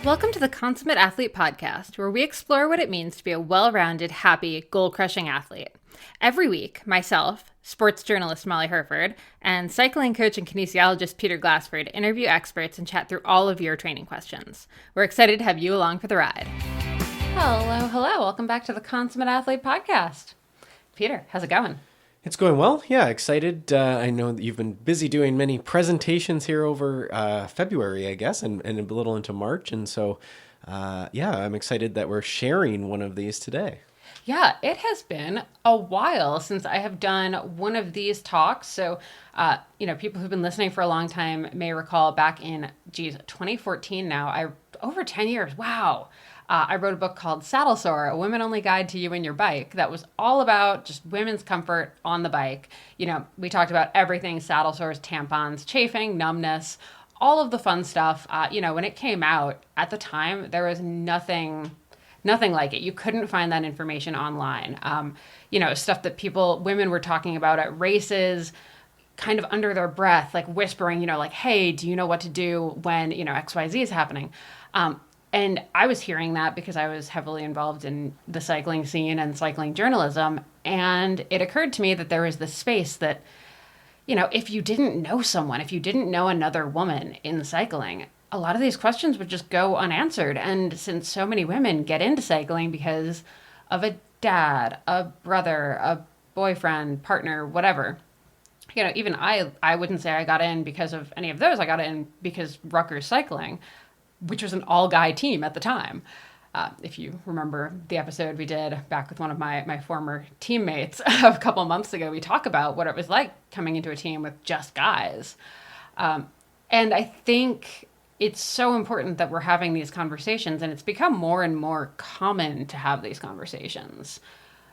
Welcome to the Consummate Athlete podcast, where we explore what it means to be a well-rounded, happy, goal-crushing athlete. Every week, myself, sports journalist Molly Hurford, and cycling coach and kinesiologist Peter Glassford interview experts and chat through all of your training questions. We're excited to have you along for the ride. Hello. Welcome back to the Consummate Athlete podcast. Peter, how's it going? It's going well. Yeah, excited. I know that you've been busy doing many presentations here over February, I guess, and a little into March. And so, I'm excited that we're sharing one of these today. Yeah, it has been a while since I have done one of these talks. So, people who've been listening for a long time may recall back in, 2014 now, over 10 years. Wow. I wrote a book called Saddle Sore, A Women-Only Guide to You and Your Bike that was all about just women's comfort on the bike. We talked about everything: saddle sores, tampons, chafing, numbness, all of the fun stuff. When it came out at the time, there was nothing like it. You couldn't find that information online. Stuff that women were talking about at races, kind of under their breath, like whispering, like, hey, do you know what to do when, XYZ is happening? And I was hearing that because I was heavily involved in the cycling scene and cycling journalism. And it occurred to me that there was this space that, if you didn't know someone, if you didn't know another woman in cycling, a lot of these questions would just go unanswered. And since so many women get into cycling because of a dad, a brother, a boyfriend, partner, whatever, even I wouldn't say I got in because of any of those. I got in because Rutgers Cycling, which was an all-guy team at the time. If you remember the episode we did back with one of my former teammates a couple months ago, we talk about what it was like coming into a team with just guys. And I think it's so important that we're having these conversations, and it's become more and more common to have these conversations.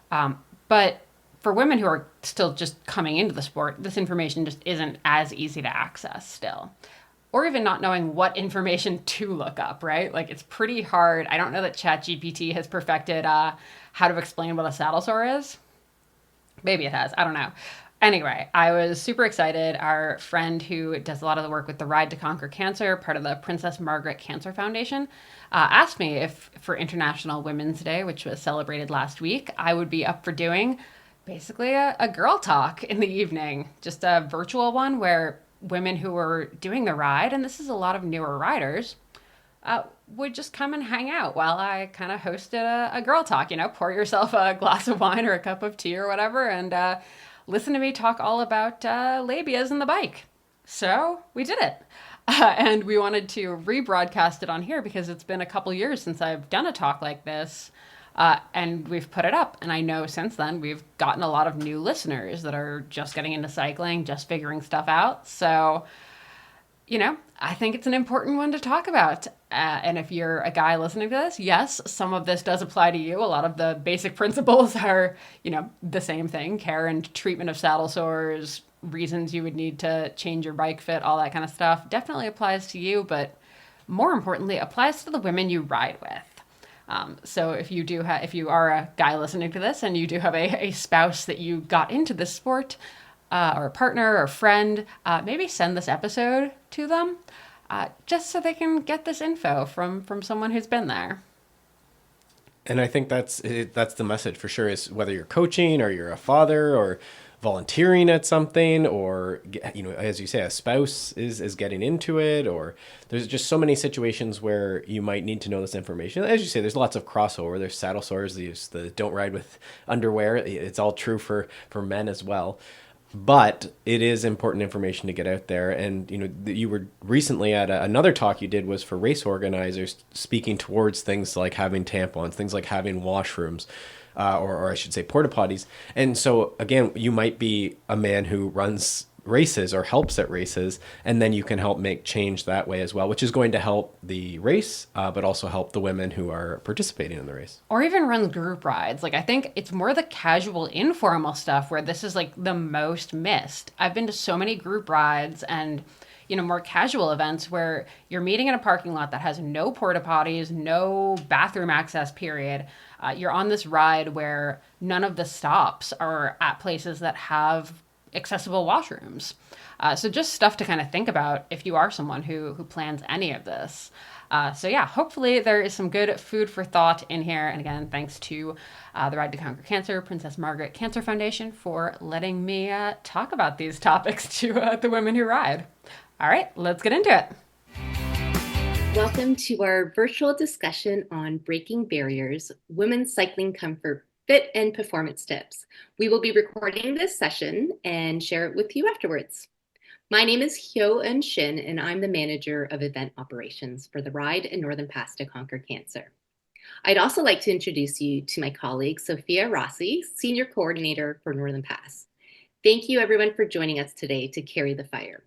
But for women who are still just coming into the sport, this information just isn't as easy to access still. Or even not knowing what information to look up, right? Like, it's pretty hard. I don't know that ChatGPT has perfected how to explain what a saddle sore is. Maybe it has. I don't know. Anyway, I was super excited. Our friend who does a lot of the work with the Ride to Conquer Cancer, part of the Princess Margaret Cancer Foundation, asked me if for International Women's Day, which was celebrated last week, I would be up for doing basically a girl talk in the evening, just a virtual one where women who were doing the ride, and this is a lot of newer riders, would just come and hang out while I kind of hosted a girl talk. Pour yourself a glass of wine or a cup of tea or whatever, and listen to me talk all about labias and the bike. So we did it. And we wanted to rebroadcast it on here because it's been a couple years since I've done a talk like this. And we've put it up. And I know since then we've gotten a lot of new listeners that are just getting into cycling, just figuring stuff out. So, I think it's an important one to talk about. And if you're a guy listening to this, yes, some of this does apply to you. A lot of the basic principles are, the same thing: care and treatment of saddle sores, reasons you would need to change your bike fit, all that kind of stuff definitely applies to you. But more importantly, applies to the women you ride with. So if you are a guy listening to this and you do have a spouse that you got into this sport, or a partner or a friend, maybe send this episode to them, just so they can get this info from someone who's been there. And I think that's the message for sure, is whether you're coaching or you're a father or volunteering at something, or, as you say, a spouse is getting into it, or there's just so many situations where you might need to know this information. As you say, there's lots of crossover. There's saddle sores, the don't ride with underwear. It's all true for men as well. But it is important information to get out there. And, you were recently at another talk you did was for race organizers, speaking towards things like having tampons, things like having washrooms, or I should say porta potties. And so, again, you might be a man who runs races or helps at races, and then you can help make change that way as well, which is going to help the race, but also help the women who are participating in the race. Or even runs group rides. Like, I think it's more the casual, informal stuff where this is like the most missed. I've been to so many group rides and, more casual events where you're meeting in a parking lot that has no porta potties, no bathroom access, period. You're on this ride where none of the stops are at places that have accessible washrooms. So just stuff to kind of think about if you are someone who plans any of this. So yeah, hopefully there is some good food for thought in here. And again, thanks to the Ride to Conquer Cancer, Princess Margaret Cancer Foundation for letting me talk about these topics to the women who ride. All right, let's get into it. Welcome to our virtual discussion on breaking barriers, women's cycling comfort, fit and performance tips. We will be recording this session and share it with you afterwards. My name is Hyo-Eun Shin, and I'm the manager of event operations for the Ride in Northern Pass to Conquer Cancer. I'd also like to introduce you to my colleague, Sophia Rossi, Senior Coordinator for Northern Pass. Thank you everyone for joining us today to carry the fire.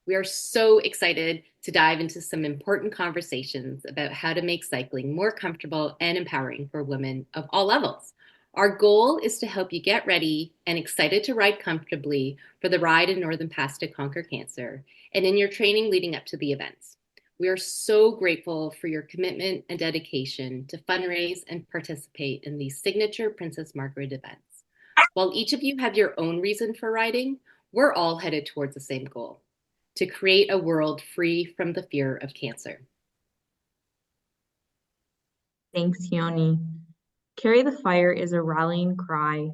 We are so excited to dive into some important conversations about how to make cycling more comfortable and empowering for women of all levels. Our goal is to help you get ready and excited to ride comfortably for the Ride in Northern Pass to Conquer Cancer and in your training leading up to the events. We are so grateful for your commitment and dedication to fundraise and participate in these signature Princess Margaret events. While each of you have your own reason for riding, we're all headed towards the same goal: to create a world free from the fear of cancer. Thanks, Yoni. Carry the Fire is a rallying cry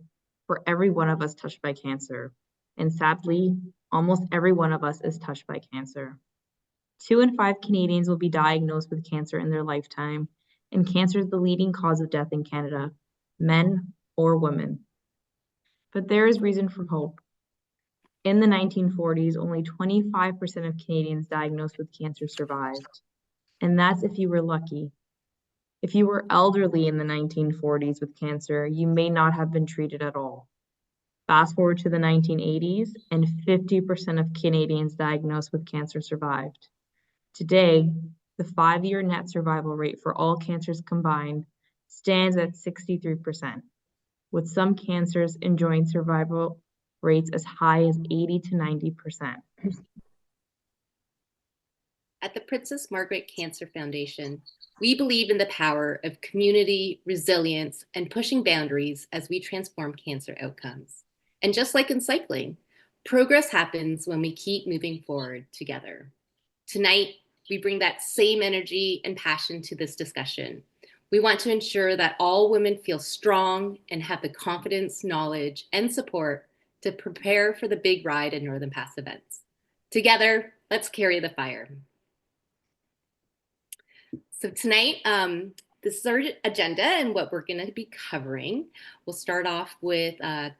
for every one of us touched by cancer. And sadly, almost every one of us is touched by cancer. 2 in 5 Canadians will be diagnosed with cancer in their lifetime, and cancer is the leading cause of death in Canada, men or women. But there is reason for hope. In the 1940s, only 25% of Canadians diagnosed with cancer survived. And that's if you were lucky. If you were elderly in the 1940s with cancer, you may not have been treated at all. Fast forward to the 1980s, and 50% of Canadians diagnosed with cancer survived. Today, the 5-year net survival rate for all cancers combined stands at 63%, with some cancers enjoying survival rates as high as 80 to 90%. At the Princess Margaret Cancer Foundation, we believe in the power of community, resilience, and pushing boundaries as we transform cancer outcomes. And just like in cycling, progress happens when we keep moving forward together. Tonight, we bring that same energy and passion to this discussion. We want to ensure that all women feel strong and have the confidence, knowledge, and support to prepare for the big Ride in Northern Pass events. Together, let's carry the fire. So tonight, this is our agenda and what we're going to be covering. We'll start off with a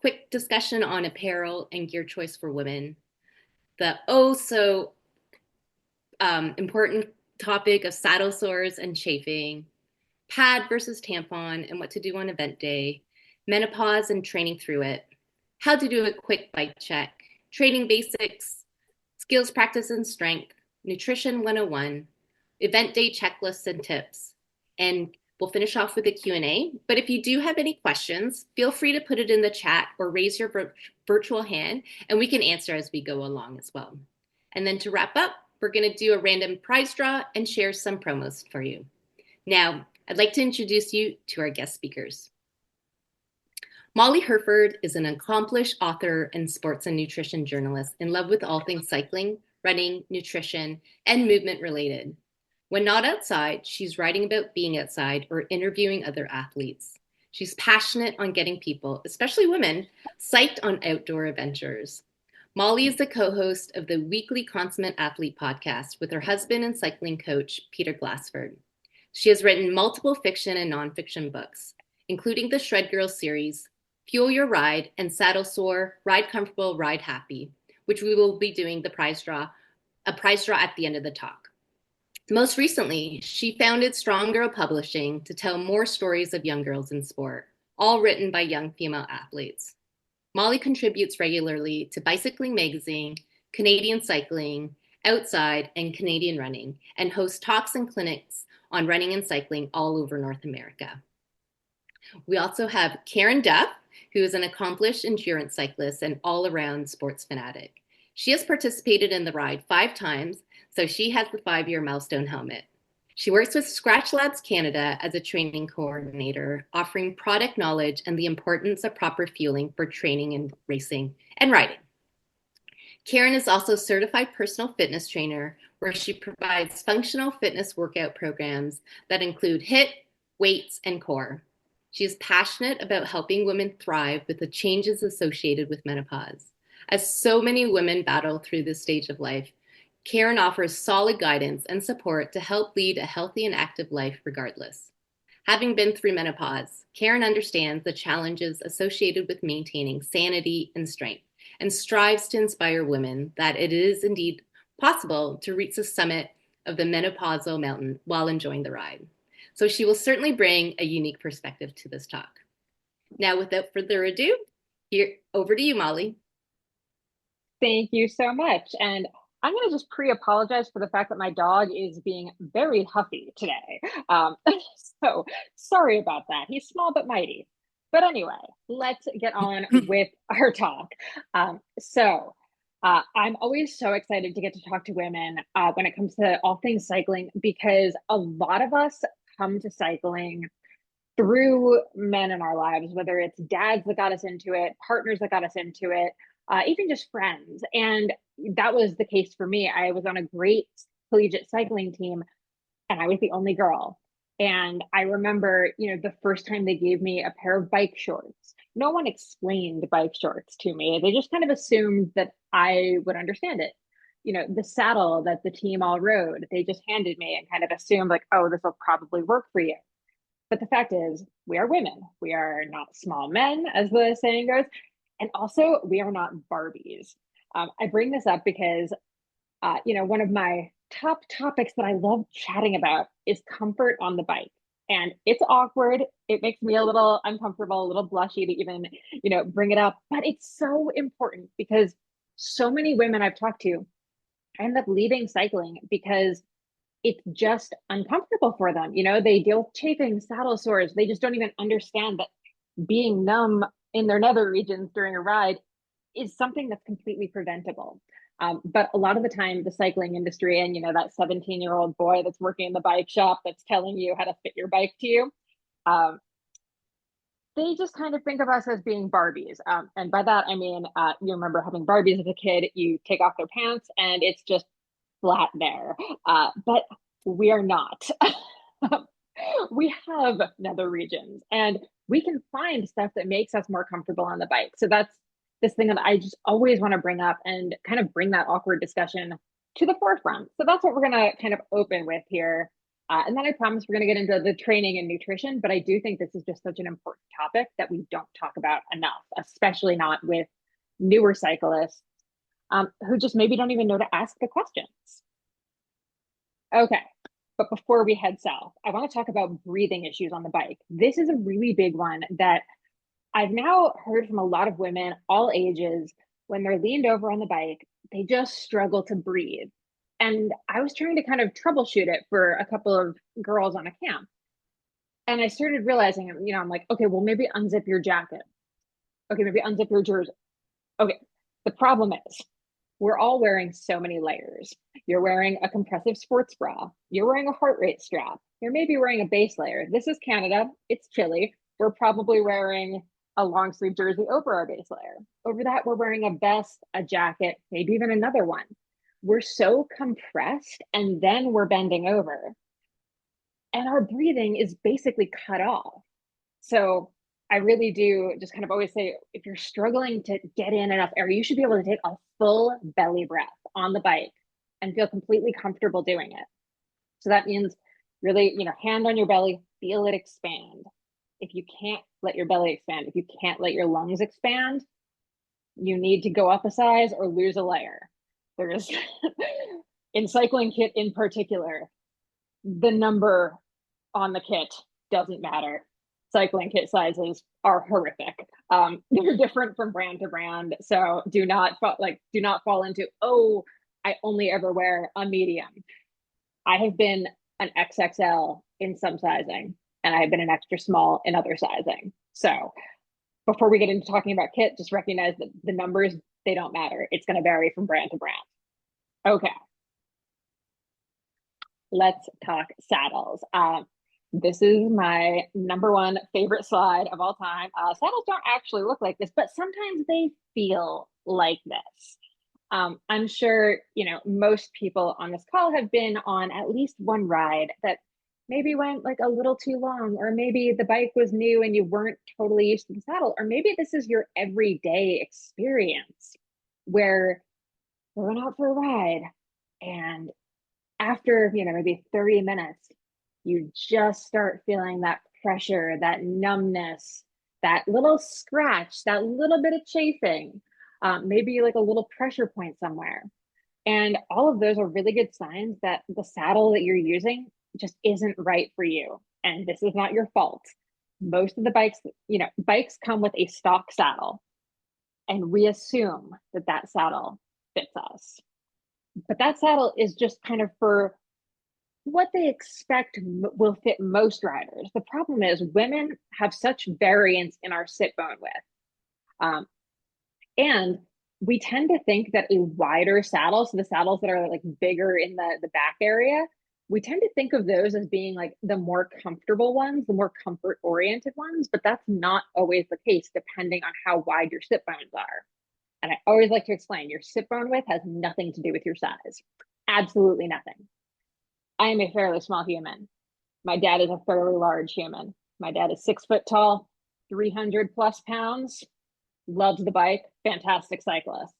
quick discussion on apparel and gear choice for women. The important topic of saddle sores and chafing, pad versus tampon and what to do on event day, menopause and training through it, how to do a quick bike check, training basics, skills practice and strength, nutrition 101, event day checklists and tips, and we'll finish off with a Q&A. But if you do have any questions, feel free to put it in the chat or raise your virtual hand, and we can answer as we go along as well. And then to wrap up, we're going to do a random prize draw and share some promos for you. Now, I'd like to introduce you to our guest speakers. Molly Hurford is an accomplished author and sports and nutrition journalist in love with all things cycling, running, nutrition, and movement related. When not outside, she's writing about being outside or interviewing other athletes. She's passionate on getting people, especially women, psyched on outdoor adventures. Molly is the co-host of the weekly Consummate Athlete podcast with her husband and cycling coach, Peter Glassford. She has written multiple fiction and nonfiction books, including the Shred Girl series, Fuel Your Ride, and Saddle Sore, Ride Comfortable, Ride Happy, which we will be doing a prize draw at the end of the talk. Most recently, she founded Strong Girl Publishing to tell more stories of young girls in sport, all written by young female athletes. Molly contributes regularly to Bicycling Magazine, Canadian Cycling, Outside, and Canadian Running, and hosts talks and clinics on running and cycling all over North America. We also have Karen Duff, who is an accomplished endurance cyclist and all-around sports fanatic. She has participated in the ride 5 times, so she has the 5-year milestone helmet. She works with Scratch Labs Canada as a training coordinator, offering product knowledge and the importance of proper fueling for training and racing and riding. Karen is also a certified personal fitness trainer, where she provides functional fitness workout programs that include HIIT, weights, and core. She is passionate about helping women thrive with the changes associated with menopause. As so many women battle through this stage of life, Karen offers solid guidance and support to help lead a healthy and active life regardless. Having been through menopause, Karen understands the challenges associated with maintaining sanity and strength, and strives to inspire women that it is indeed possible to reach the summit of the menopausal mountain while enjoying the ride. So she will certainly bring a unique perspective to this talk. Now, without further ado, over to you, Molly. Thank you so much. And I'm going to just pre-apologize for the fact that my dog is being very huffy today. So sorry about that. He's small but mighty. But anyway, let's get on with our talk. I'm always so excited to get to talk to women when it comes to all things cycling, because a lot of us come to cycling through men in our lives, whether it's dads that got us into it, partners that got us into it, even just friends. And that was the case for me. I was on a great collegiate cycling team, and I was the only girl. And I remember, the first time they gave me a pair of bike shorts, no one explained bike shorts to me. They just kind of assumed that I would understand it. The saddle that the team all rode, they just handed me and kind of assumed like, oh, this will probably work for you. But the fact is, we are women. We are not small men, as the saying goes. And also, we are not Barbies. I bring this up because, one of my top topics that I love chatting about is comfort on the bike. And it's awkward. It makes me a little uncomfortable, a little blushy to even, bring it up. But it's so important because so many women I've talked to end up leaving cycling because it's just uncomfortable for them. They deal with chafing, saddle sores. They just don't even understand that being numb in their nether regions during a ride is something that's completely preventable. But a lot of the time, the cycling industry and, that 17-year-old boy that's working in the bike shop that's telling you how to fit your bike to you, they just kind of think of us as being Barbies. And by that, I mean, you remember having Barbies as a kid, you take off their pants and it's just flat there. But we are not. We have nether regions and we can find stuff that makes us more comfortable on the bike. So that's this thing that I just always want to bring up and kind of bring that awkward discussion to the forefront. So that's what we're going to kind of open with here. And then I promise we're going to get into the training and nutrition, but I do think this is just such an important topic that we don't talk about enough, especially not with newer cyclists who just maybe don't even know to ask the questions. Okay, but before we head south, I want to talk about breathing issues on the bike. This is a really big one that I've now heard from a lot of women, all ages, when they're leaned over on the bike, they just struggle to breathe. And I was trying to kind of troubleshoot it for a couple of girls on a camp. And I started realizing, I'm like, okay, well, maybe unzip your jacket. Okay, maybe unzip your jersey. Okay, the problem is we're all wearing so many layers. You're wearing a compressive sports bra. You're wearing a heart rate strap. You're maybe wearing a base layer. This is Canada. It's chilly. We're probably wearing a long sleeve jersey over our base layer. Over that, we're wearing a vest, a jacket, maybe even another one. We're so compressed and then we're bending over. And our breathing is basically cut off. So I really do just kind of always say, if you're struggling to get in enough air, you should be able to take a full belly breath on the bike and feel completely comfortable doing it. So that means really, hand on your belly, feel it expand. If you can't let your belly expand, if you can't let your lungs expand, you need to go up a size or lose a layer. There's, in cycling kit in particular, the number on the kit doesn't matter. Cycling kit sizes are horrific. They're different from brand to brand. So do not fall into, oh, I only ever wear a medium. I have been an XXL in some sizing, and I have been an extra small in other sizing. So before we get into talking about kit, just recognize that the numbers, they don't matter. It's going to vary from brand to brand. Okay. let's talk saddles. This is my number one favorite slide of all time. Saddles don't actually look like this, but sometimes they feel like this. I'm sure, most people on this call have been on at least one ride that maybe went like a little too long, or maybe the bike was new and you weren't totally used to the saddle, or maybe this is your everyday experience where we went out for a ride and after, maybe 30 minutes, you just start feeling that pressure, that numbness, that little scratch, that little bit of chafing, maybe like a little pressure point somewhere. And all of those are really good signs that the saddle that you're using just isn't right for you. And this is not your fault. Most of the bikes, bikes come with a stock saddle, and we assume that that saddle fits us. But that saddle is just kind of for what they expect will fit most riders. The problem is women have such variance in our sit bone width. And we tend to think that a wider saddle, so the saddles that are like bigger in the back area, we tend to think of those as being like the more comfortable ones, the more comfort oriented ones, but that's not always the case depending on how wide your sit bones are. And I always like to explain your sit bone width has nothing to do with your size. Absolutely nothing. I am a fairly small human. My dad is a fairly large human. My dad is 6 foot tall, 300 plus pounds, loves the bike, fantastic cyclist.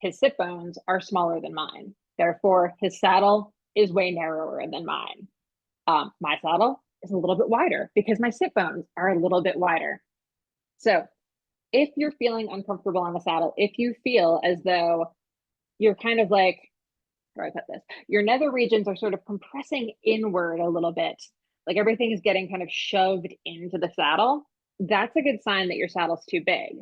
His sit bones are smaller than mine. Therefore, his saddle is way narrower than mine. My saddle is a little bit wider because my sit bones are a little bit wider. So if you're feeling uncomfortable on the saddle, if you feel as though you're kind of like, where I put this, your nether regions are sort of compressing inward a little bit, like everything is getting kind of shoved into the saddle, that's a good sign that your saddle's too big.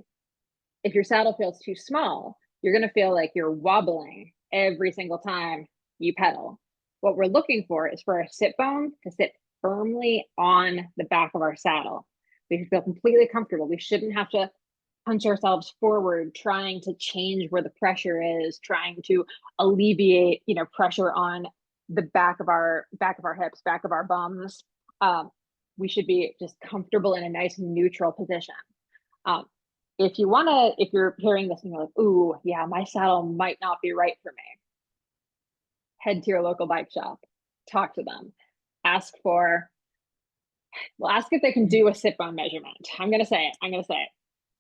If your saddle feels too small, you're going to feel like you're wobbling every single time you pedal. What we're looking for is for our sit bone to sit firmly on the back of our saddle. We feel completely comfortable. We shouldn't have to punch ourselves forward, trying to change where the pressure is, trying to alleviate, pressure on the back of our hips, back of our bums. We should be just comfortable in a nice neutral position. If you're hearing this and you're like, ooh, yeah, my saddle might not be right for me, head to your local bike shop, talk to them, ask if they can do a sit bone measurement. I'm going to say it.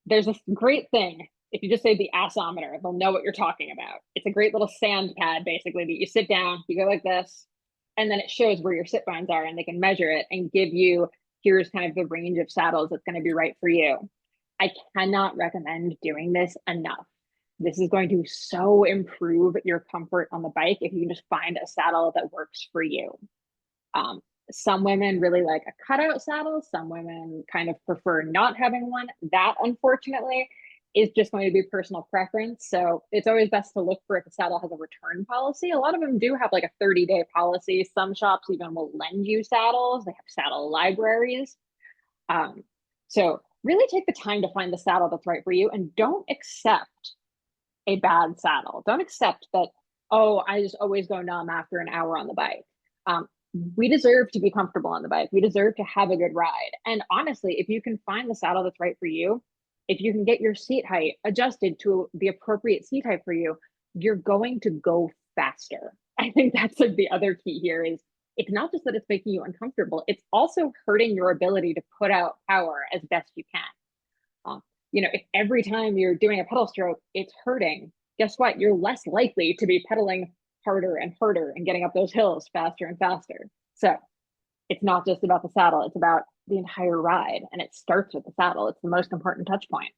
There's a great thing. If you just say the assometer, they'll know what you're talking about. It's a great little sand pad, basically, that you sit down, you go like this, and then it shows where your sit bones are, and they can measure it and give you, here's kind of the range of saddles that's going to be right for you. I cannot recommend doing this enough. This is going to so improve your comfort on the bike if you can just find a saddle that works for you. Some women really like a cutout saddle. Some women kind of prefer not having one. That, unfortunately, is just going to be personal preference. So it's always best to look for if a saddle has a return policy. A lot of them do have like a 30-day policy. Some shops even will lend you saddles. They have saddle libraries. So really take the time to find the saddle that's right for you, and don't accept a bad saddle. Don't accept that, oh, I just always go numb after an hour on the bike. We deserve to be comfortable on the bike. We deserve to have a good ride. And honestly, if you can find the saddle that's right for you, if you can get your seat height adjusted to the appropriate seat height for you, you're going to go faster. I think that's like the other key here is it's not just that it's making you uncomfortable, it's also hurting your ability to put out power as best you can. If every time you're doing a pedal stroke, it's hurting, guess what? You're less likely to be pedaling harder and harder and getting up those hills faster and faster. So it's not just about the saddle, it's about the entire ride. And it starts with the saddle. It's the most important touch point.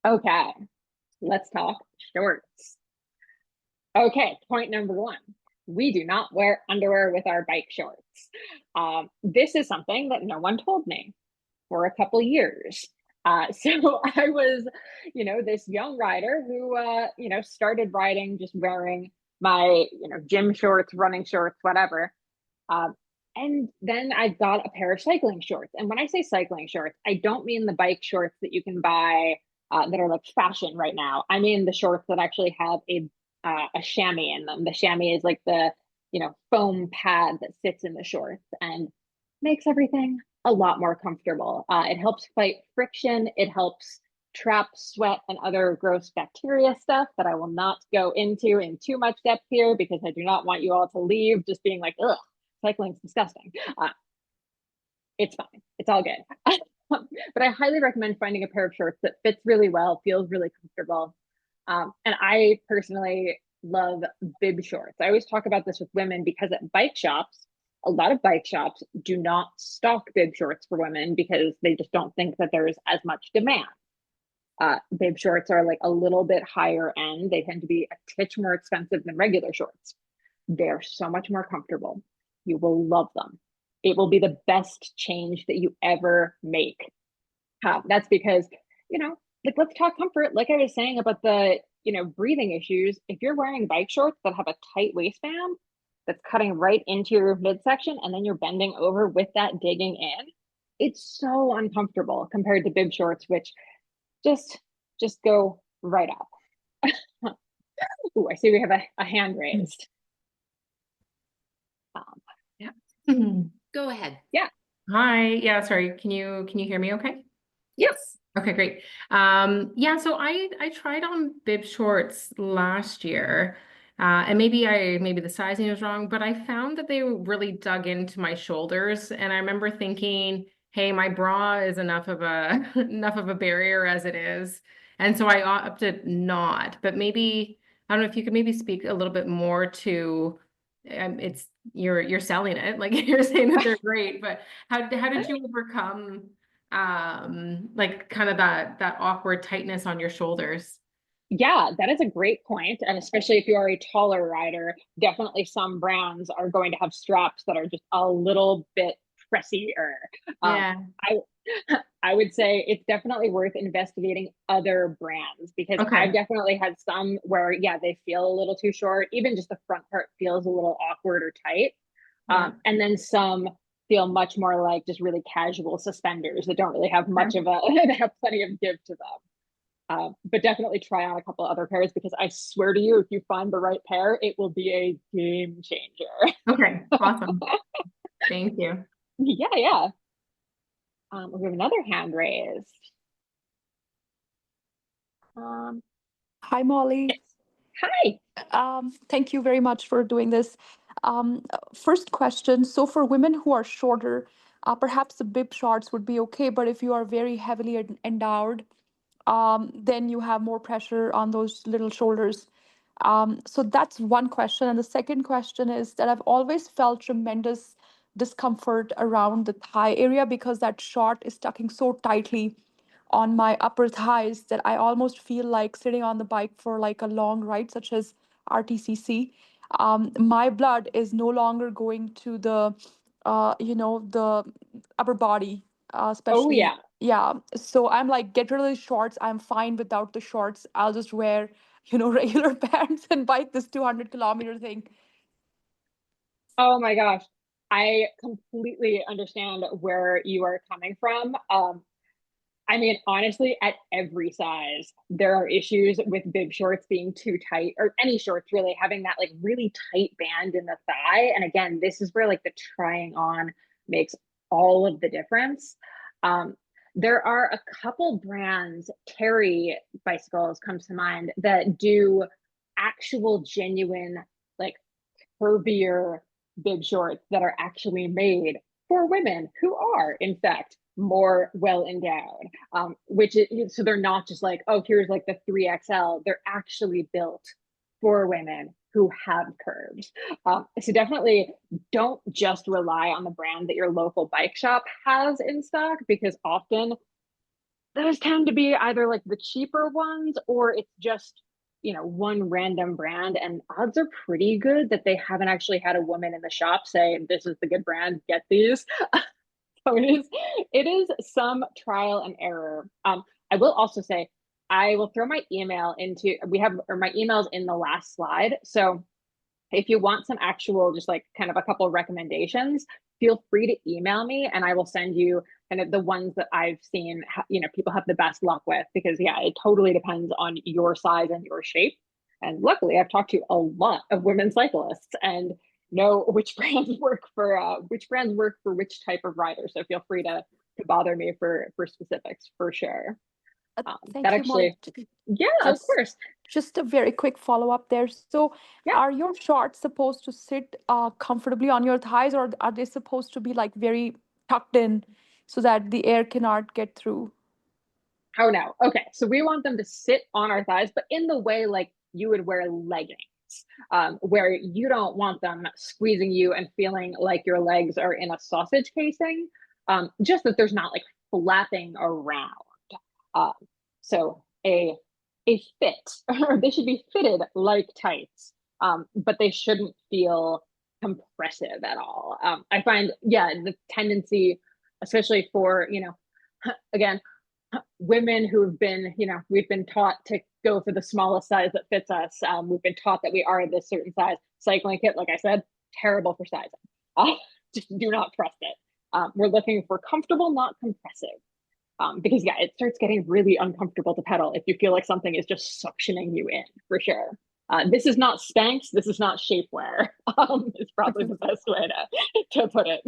Okay, let's talk shorts. Okay, point number one. We do not wear underwear with our bike shorts. This is something that no one told me for a couple years. So I was, this young rider who, started riding just wearing my, gym shorts, running shorts, whatever. And then I got a pair of cycling shorts. And when I say cycling shorts, I don't mean the bike shorts that you can buy that are like fashion right now. I mean the shorts that actually have a chamois in them. The chamois is like the foam pad that sits in the shorts and makes everything a lot more comfortable. It helps fight friction. It helps trap sweat and other gross bacteria stuff that I will not go into in too much depth here because I do not want you all to leave just being like, ugh, cycling's disgusting. It's fine. It's all good. But I highly recommend finding a pair of shorts that fits really well, feels really comfortable. And I personally love bib shorts. I always talk about this with women because at bike shops, a lot of bike shops do not stock bib shorts for women because they just don't think that there's as much demand. Bib shorts are like a little bit higher end. They tend to be a titch more expensive than regular shorts. They're so much more comfortable. You will love them. It will be the best change that you ever make. That's because, like, let's talk comfort. Like I was saying about the, breathing issues. If you're wearing bike shorts that have a tight waistband that's cutting right into your midsection and then you're bending over with that digging in, it's so uncomfortable compared to bib shorts, which just go right up. Ooh, I see we have a hand raised. Yeah. Mhm. Go ahead. Yeah. Hi. Yeah, sorry. Can you hear me okay? Yes. Okay, great. Yeah, so I tried on bib shorts last year. And maybe the sizing was wrong, but I found that they really dug into my shoulders. And I remember thinking, hey, my bra is enough of a enough of a barrier as it is. And so I opted not. But maybe I don't know if you could maybe speak a little bit more to it's you're selling it, like you're saying that they're great, but how did you overcome like kind of that awkward tightness on your shoulders? Yeah, that is a great point. And especially if you are a taller rider, definitely some brands are going to have straps that are just a little bit pressier. Yeah. I I would say it's definitely worth investigating other brands because Okay. I've definitely had some where, yeah, they feel a little too short. Even just the front part feels a little awkward or tight. Yeah. And then some feel much more like just really casual suspenders that don't really have much of a, they have plenty of give to them. But definitely try on a couple other pairs because I swear to you, if you find the right pair, it will be a game changer. Okay. Awesome. Thank you. Yeah. We have another hand raised. Hi, Molly. Hi. Thank you very much for doing this. First question. So, for women who are shorter, perhaps the bib shorts would be okay, but if you are very heavily endowed, then you have more pressure on those little shoulders. So that's one question. And the second question is that I've always felt tremendous discomfort around the thigh area because that short is tucking so tightly on my upper thighs that I almost feel like sitting on the bike for like a long ride, such as RTCC. My blood is no longer going to the upper body, Oh, especially. yeah. Yeah. So I'm like, get rid of the shorts. I'm fine without the shorts. I'll just wear, regular pants and bike this 200-kilometer thing. Oh my gosh. I completely understand where you are coming from. I mean, honestly, at every size, there are issues with bib shorts being too tight, or any shorts really having that like really tight band in the thigh. And again, this is where like the trying on makes all of the difference. Um, there are a couple brands, Terry bicycles comes to mind, that do actual genuine like curvier bib shorts that are actually made for women who are, in fact, more well endowed. Which is, so they're not just like, oh, here's like the 3XL. They're actually built for women who have curves. So definitely don't just rely on the brand that your local bike shop has in stock because often those tend to be either like the cheaper ones or it's just one random brand, and odds are pretty good that they haven't actually had a woman in the shop say this is the good brand, get these. So it is some trial and error. I will also say I will throw my email into my email's in the last slide, so if you want some actual, just like kind of a couple of recommendations, feel free to email me and I will send you kind of the ones that I've seen, people have the best luck with, because yeah, it totally depends on your size and your shape. And luckily I've talked to a lot of women cyclists and know which brands work for which type of rider. So feel free to bother me for specifics for sure. Thank That you, Molly. actually, yeah, of Just course. just a very quick follow-up there. So, Yeah. are your shorts supposed to sit comfortably on your thighs, or are they supposed to be like very tucked in so that the air cannot get through? Oh no. Okay. So we want them to sit on our thighs, but in the way like you would wear leggings, where you don't want them squeezing you and feeling like your legs are in a sausage casing. Just that there's not like flapping around. Um, so a fit, or they should be fitted like tights, but they shouldn't feel compressive at all. I find, yeah, the tendency, especially for, again, women who've been, we've been taught to go for the smallest size that fits us. We've been taught that we are this certain size. Cycling kit, like I said, terrible for sizing. Just do not trust it. We're looking for comfortable, not compressive. Because yeah, it starts getting really uncomfortable to pedal if you feel like something is just suctioning you in, for sure. This is not Spanx. This is not shapewear. Is probably the best way to put it.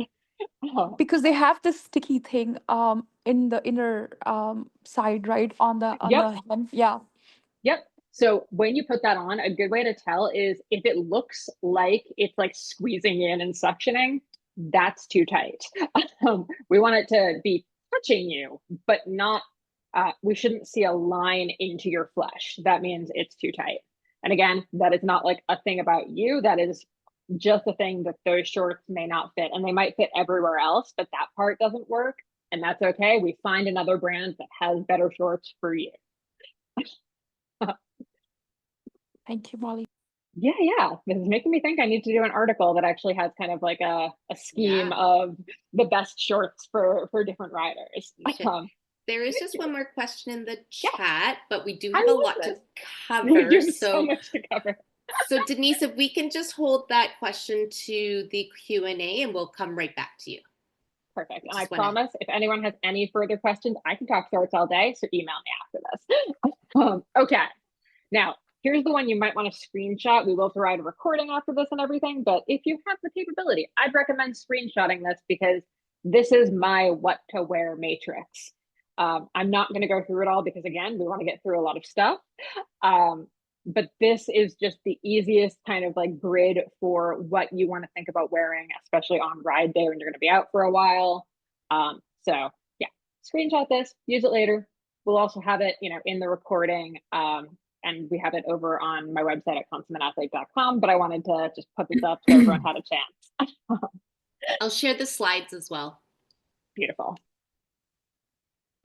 Because they have this sticky thing in the inner side, right? On the Yep. hem. Yeah. Yep. So when you put that on, a good way to tell is if it looks like it's like squeezing in and suctioning, that's too tight. We want it to be touching you, but not, we shouldn't see a line into your flesh. That means it's too tight. And again, that is not like a thing about you. That is just a thing that those shorts may not fit, and they might fit everywhere else, but that part doesn't work. And that's okay. We find another brand that has better shorts for you. Thank you, Molly. Yeah. This is making me think I need to do an article that actually has kind of like a scheme of the best shorts for different riders. There is just one more question in the chat, but we do I have a love lot this. to cover. We do so much to cover. So Denise, if we can just hold that question to the Q&A and we'll come right back to you. Perfect. And I promise if anyone has any further questions, I can talk shorts all day, so email me after this. Okay. Now, here's the one you might want to screenshot. We will provide a recording after this and everything, but if you have the capability, I'd recommend screenshotting this because this is my what to wear matrix. I'm not going to go through it all because again, we want to get through a lot of stuff. But this is just the easiest kind of like grid for what you want to think about wearing, especially on ride day when you're going to be out for a while. So yeah, screenshot this, use it later. We'll also have it, in the recording. And we have it over on my website at consummateathlete.com, but I wanted to just put this up so everyone had a chance. I'll share the slides as well. Beautiful.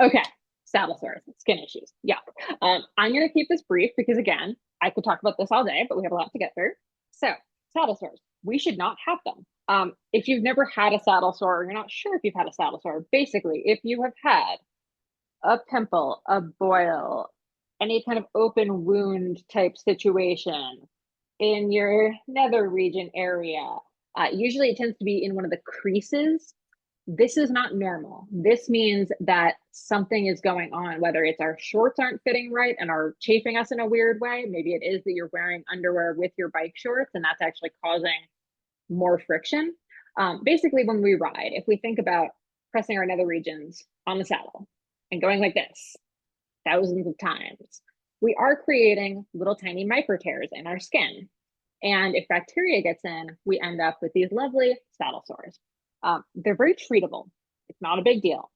Okay, saddle sores, skin issues. Yeah, I'm going to keep this brief because again, I could talk about this all day, but we have a lot to get through. So saddle sores, we should not have them. If you've never had a saddle sore or you're not sure if you've had a saddle sore, basically, if you have had a pimple, a boil, any kind of open wound type situation in your nether region area, usually it tends to be in one of the creases. This is not normal. This means that something is going on, whether it's our shorts aren't fitting right and are chafing us in a weird way. Maybe it is that you're wearing underwear with your bike shorts and that's actually causing more friction. Basically, when we ride, if we think about pressing our nether regions on the saddle and going like this thousands of times, we are creating little tiny micro tears in our skin. And if bacteria gets in, we end up with these lovely saddle sores. They're very treatable. It's not a big deal.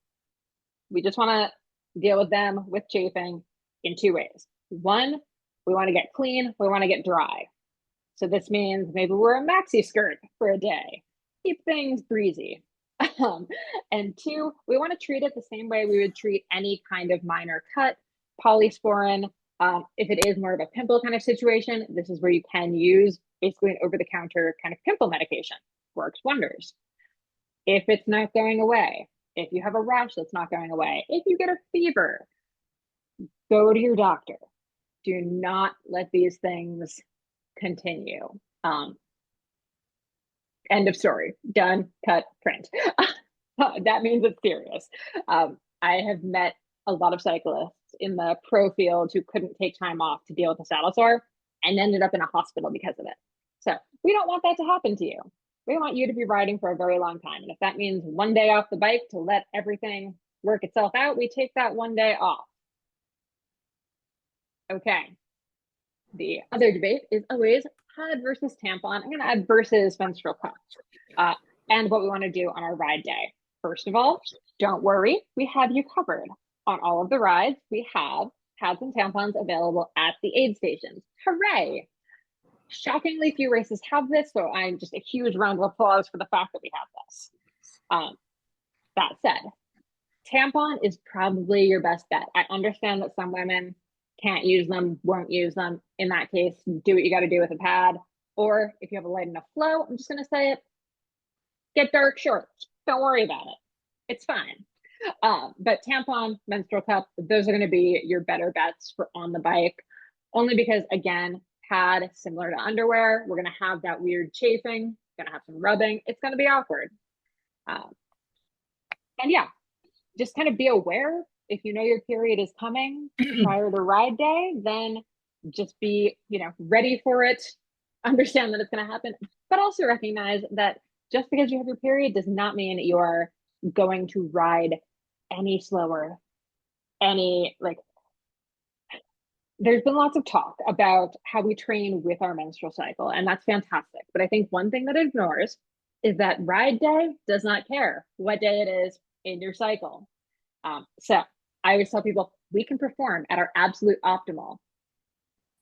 We just want to deal with them with chafing in two ways. One, we want to get clean. We want to get dry. So this means maybe wear a maxi skirt for a day. Keep things breezy. And two, we want to treat it the same way we would treat any kind of minor cut, polysporin. If it is more of a pimple kind of situation, this is where you can use basically an over-the-counter kind of pimple medication. Works wonders. If it's not going away, if you have a rash that's not going away, if you get a fever, go to your doctor. Do not let these things continue. End of story. Done, cut, print. That means it's serious. I have met a lot of cyclists in the pro field who couldn't take time off to deal with a saddle sore and ended up in a hospital because of it. So we don't want that to happen to you. We want you to be riding for a very long time. And if that means one day off the bike to let everything work itself out, we take that one day off. Okay. The other debate is always pad versus tampon. I'm going to add versus menstrual cup, and what we want to do on our ride day. First of all, don't worry, we have you covered. On all of the rides, we have pads and tampons available at the aid stations. Hooray! Shockingly few races have this, so I'm just a huge round of applause for the fact that we have this. That said, tampon is probably your best bet. I understand that some women can't use them, won't use them. In that case, do what you got to do with a pad. Or if you have a light enough flow, I'm just going to say it, get dark shorts. Don't worry about it. It's fine. But tampon, menstrual cup, those are going to be your better bets for on the bike. Only because, again, pad, similar to underwear, we're going to have that weird chafing, going to have some rubbing. It's going to be awkward. And yeah, just kind of be aware if you know your period is coming prior to ride day, then just be, ready for it. Understand that it's going to happen, but also recognize that just because you have your period does not mean you are going to ride any slower, there's been lots of talk about how we train with our menstrual cycle, and that's fantastic. But I think one thing that it ignores is that ride day does not care what day it is in your cycle. So I always tell people we can perform at our absolute optimal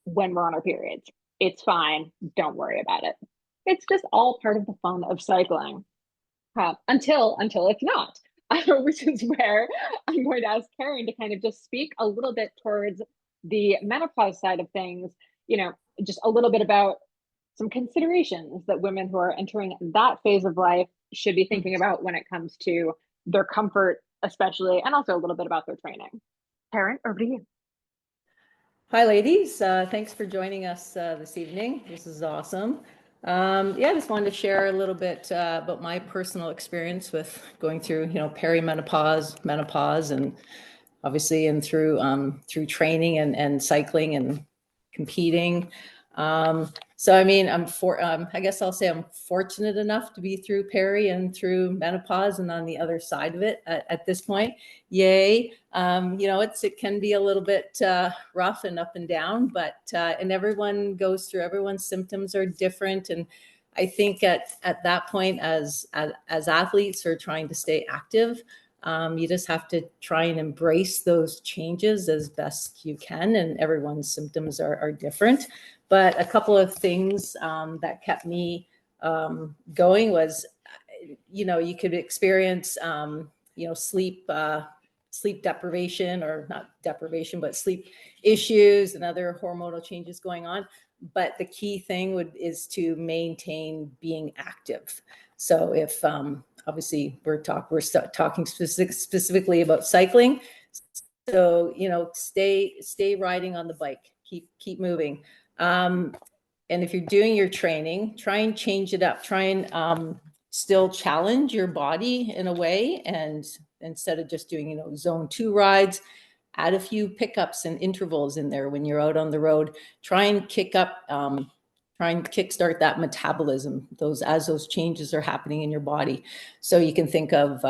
when we're on our periods. It's fine. Don't worry about it. It's just all part of the fun of cycling. Until it's not, which is where I'm going to ask Karen to kind of just speak a little bit towards the menopause side of things, just a little bit about some considerations that women who are entering that phase of life should be thinking about when it comes to their comfort, especially, and also a little bit about their training. Karen, over to you. Hi, ladies. Thanks for joining us this evening. This is awesome. I just wanted to share a little bit about my personal experience with going through, perimenopause, menopause, and obviously, and through training and cycling and competing. I guess I'll say I'm fortunate enough to be through peri and through menopause and on the other side of it at this point. Yay. It can be a little bit rough and up and down, but and everyone goes through, everyone's symptoms are different. And I think at that point, as athletes or trying to stay active, you just have to try and embrace those changes as best you can. And everyone's symptoms are different. But a couple of things that kept me going was, you could experience, sleep deprivation, or not deprivation, but sleep issues and other hormonal changes going on. But the key thing is to maintain being active. So if obviously we're talking specifically about cycling, so stay riding on the bike, keep moving. And if you're doing your training, try and change it up. Try and still challenge your body in a way, and instead of just doing zone 2 rides, add a few pickups and intervals in there when you're out on the road. Try and kickstart that metabolism as those changes are happening in your body. So you can think of,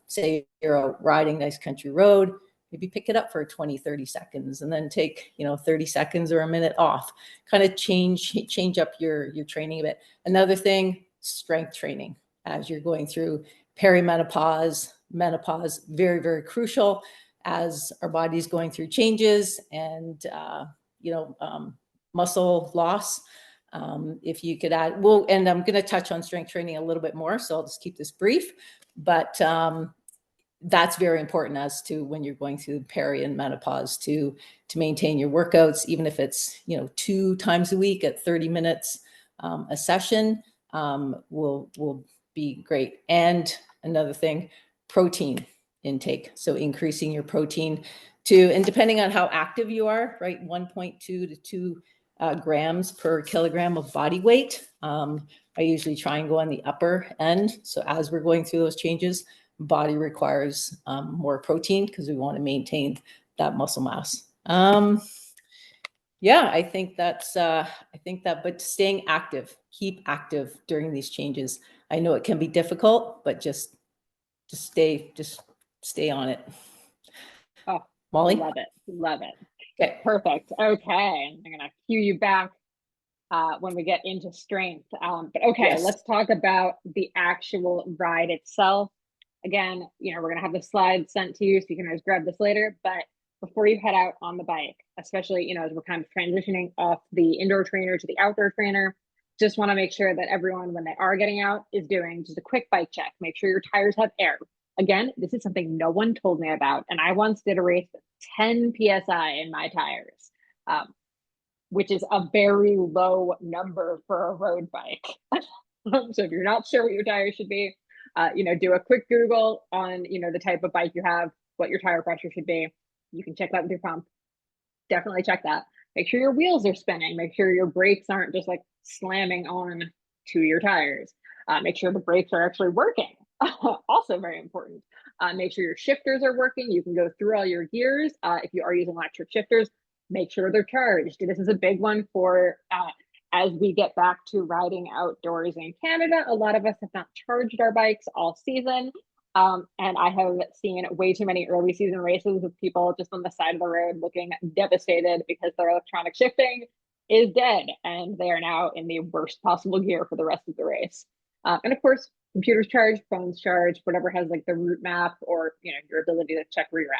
say you're out riding nice country road, maybe pick it up for 20, 30 seconds and then take, 30 seconds or a minute off, kind of change up your training a bit. Another thing, strength training as you're going through perimenopause, menopause, very, very crucial as our body's going through changes and, muscle loss. If you could add, and I'm going to touch on strength training a little bit more, so I'll just keep this brief, but that's very important as to when you're going through peri and menopause to maintain your workouts, even if it's 2 times a week at 30 minutes a session, will be great. And another thing, protein intake. So increasing your protein and depending on how active you are, right, 1.2 to 2 grams per kilogram of body weight. I usually try and go on the upper end. So as we're going through those changes, body requires more protein because we want to maintain that muscle mass. Yeah, I think that, but staying active, keep active during these changes. I know it can be difficult, but just stay on it. Oh, Molly? love it. Love it. Okay. Perfect. Okay. I'm going to cue you back when we get into strength. But okay, Yes. let's talk about the actual ride itself. Again, we're going to have the slides sent to you so you can always grab this later. But before you head out on the bike, especially, as we're kind of transitioning off the indoor trainer to the outdoor trainer, just want to make sure that everyone, when they are getting out, is doing just a quick bike check. Make sure your tires have air. Again, this is something no one told me about. And I once did a race with 10 PSI in my tires. Which is a very low number for a road bike. So if you're not sure what your tires should be, do a quick Google on, the type of bike you have, what your tire pressure should be. You can check that with your pump. Definitely check that. Make sure your wheels are spinning. Make sure your brakes aren't just like slamming on to your tires. Make sure the brakes are actually working. Also very important. Make sure your shifters are working. You can go through all your gears. If you are using electric shifters, make sure they're charged. This is a big one for as we get back to riding outdoors in Canada. A lot of us have not charged our bikes all season. And I have seen way too many early season races with people just on the side of the road looking devastated because their electronic shifting is dead and they are now in the worst possible gear for the rest of the race. And of course, computers charged, phones charged, whatever has like the route map or your ability to check where you're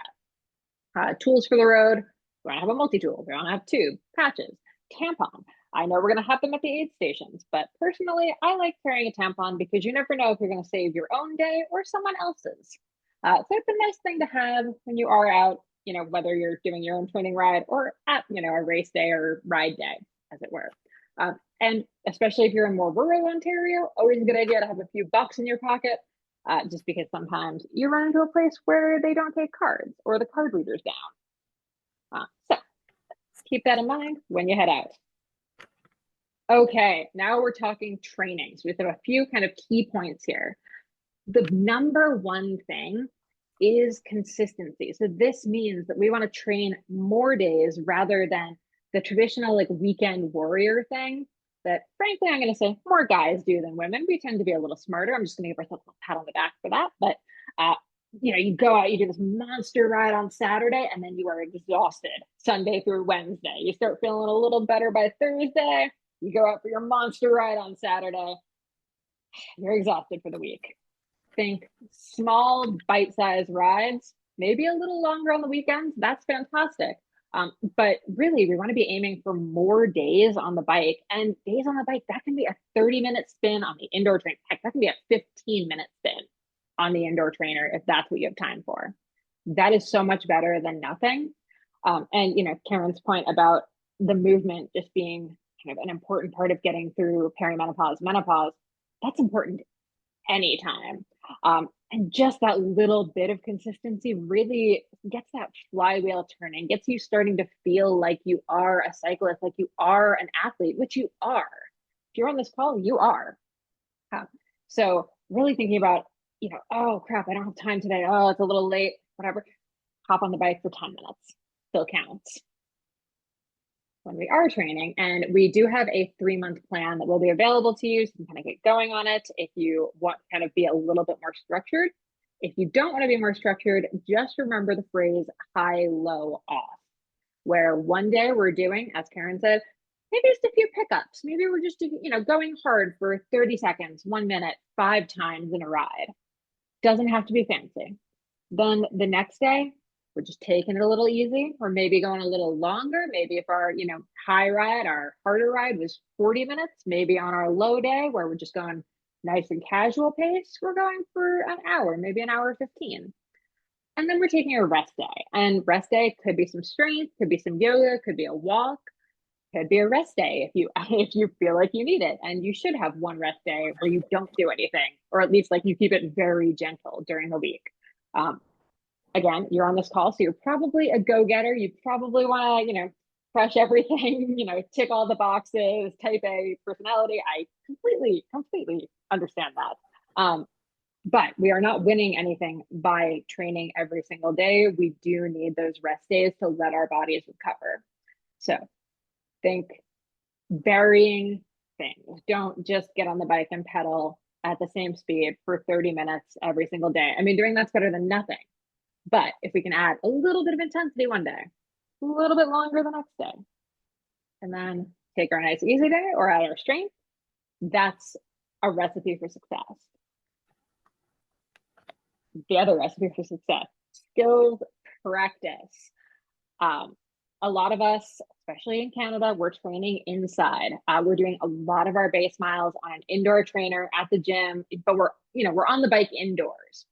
at. Tools for the road. We want to have a multi-tool. We want to have tube, patches, tampon. I know we're going to have them at the aid stations, but personally, I like carrying a tampon because you never know if you're going to save your own day or someone else's. So it's a nice thing to have when you are out, whether you're doing your own training ride or at, a race day or ride day, as it were. And especially if you're in more rural Ontario, always a good idea to have a few bucks in your pocket, just because sometimes you run into a place where they don't take cards or the card reader's down. So keep that in mind when you head out. Okay, now we're talking training. So we have a few kind of key points here. The number one thing is consistency. So this means that we want to train more days rather than the traditional like weekend warrior thing that frankly, I'm going to say more guys do than women. We tend to be a little smarter. I'm just going to give ourselves a pat on the back for that. But, you go out, you do this monster ride on Saturday, and then you are exhausted Sunday through Wednesday. You start feeling a little better by Thursday. You go out for your monster ride on Saturday. You're exhausted for the week. Think small bite-sized rides, maybe a little longer on the weekends. That's fantastic. But really, we want to be aiming for more days on the bike. And days on the bike, that can be a 30-minute spin on the indoor trainer. Heck, that can be a 15-minute spin on the indoor trainer if that's what you have time for. That is so much better than nothing. And Karen's point about the movement just being kind of an important part of getting through perimenopause, menopause, that's important anytime. And just that little bit of consistency really gets that flywheel turning, gets you starting to feel like you are a cyclist, like you are an athlete, which you are. If you're on this call, you are. So really thinking about, oh crap, I don't have time today. Oh, it's a little late, whatever. Hop on the bike for 10 minutes, still counts. When we are training, and we do have a 3-month plan that will be available to you, so you can kind of get going on it if you want to kind of be a little bit more structured. If you don't want to be more structured, just remember the phrase high, low, off, where one day we're doing, as Karen said, maybe just a few pickups. Maybe we're just, going hard for 30 seconds, 1 minute, 5 times in a ride. Doesn't have to be fancy. Then the next day, we're just taking it a little easy, or maybe going a little longer. Maybe if our, high ride, our harder ride was 40 minutes, maybe on our low day where we're just going nice and casual pace, we're going for an hour, maybe an hour 15. And then we're taking a rest day. And rest day could be some strength, could be some yoga, could be a walk, could be a rest day if you feel like you need it. And you should have one rest day where you don't do anything, or at least like you keep it very gentle during the week. Again, you're on this call, so you're probably a go-getter. You probably want to, crush everything, tick all the boxes, type A personality. I completely understand that. But we are not winning anything by training every single day. We do need those rest days to let our bodies recover. So think varying things. Don't just get on the bike and pedal at the same speed for 30 minutes every single day. I mean, doing that's better than nothing. But if we can add a little bit of intensity one day, a little bit longer the next day, and then take our nice easy day or add our strength, that's a recipe for success. The other recipe for success, skills practice. A lot of us, especially in Canada, we're training inside. We're doing a lot of our base miles on an indoor trainer at the gym, but we're on the bike indoors.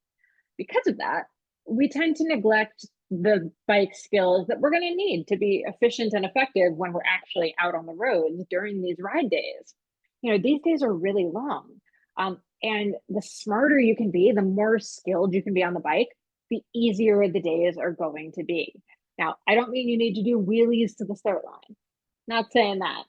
Because of that, we tend to neglect the bike skills that we're going to need to be efficient and effective when we're actually out on the roads during these ride days. These days are really long. And the smarter you can be, the more skilled you can be on the bike, the easier the days are going to be. Now, I don't mean you need to do wheelies to the start line. Not saying that.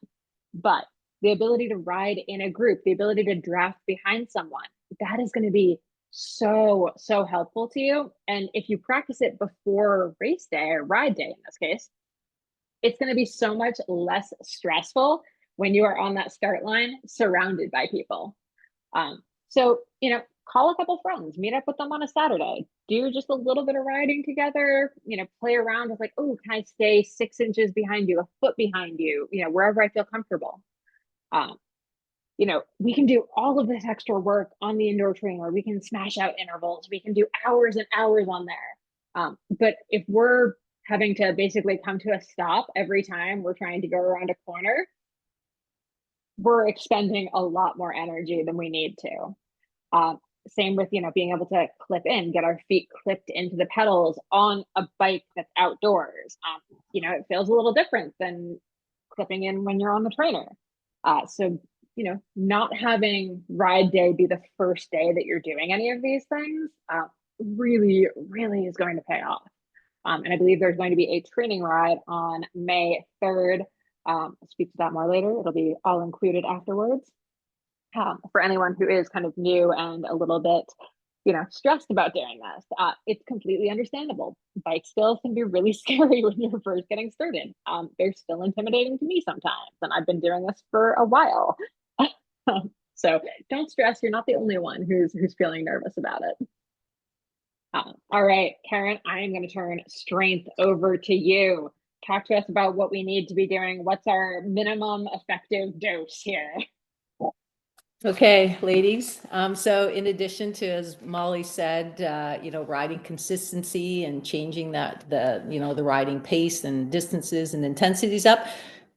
But the ability to ride in a group, the ability to draft behind someone, that is going to be so helpful to you. And if you practice it before race day or ride day in this case, it's going to be so much less stressful when you are on that start line surrounded by people. So call a couple friends, meet up with them on a Saturday, do just a little bit of riding together, play around with like, oh, can I stay 6 inches behind you, a foot behind you, wherever I feel comfortable. We can do all of this extra work on the indoor trainer. We can smash out intervals. We can do hours and hours on there. But if we're having to basically come to a stop every time we're trying to go around a corner, we're expending a lot more energy than we need to. Same with, being able to clip in, get our feet clipped into the pedals on a bike that's outdoors. It feels a little different than clipping in when you're on the trainer. So, not having ride day be the first day that you're doing any of these things really is going to pay off. And I believe there's going to be a training ride on May 3rd. I'll speak to that more later. It'll be all included afterwards. For anyone who is kind of new and a little bit, stressed about doing this, it's completely understandable. Bike skills can be really scary when you're first getting started. They're still intimidating to me sometimes, and I've been doing this for a while. So don't stress. You're not the only one who's feeling nervous about it. All right, Karen, I am going to turn strength over to you. Talk to us about what we need to be doing. What's our minimum effective dose here? Okay, ladies. So in addition to, as Molly said, riding consistency and changing the riding pace and distances and intensities up,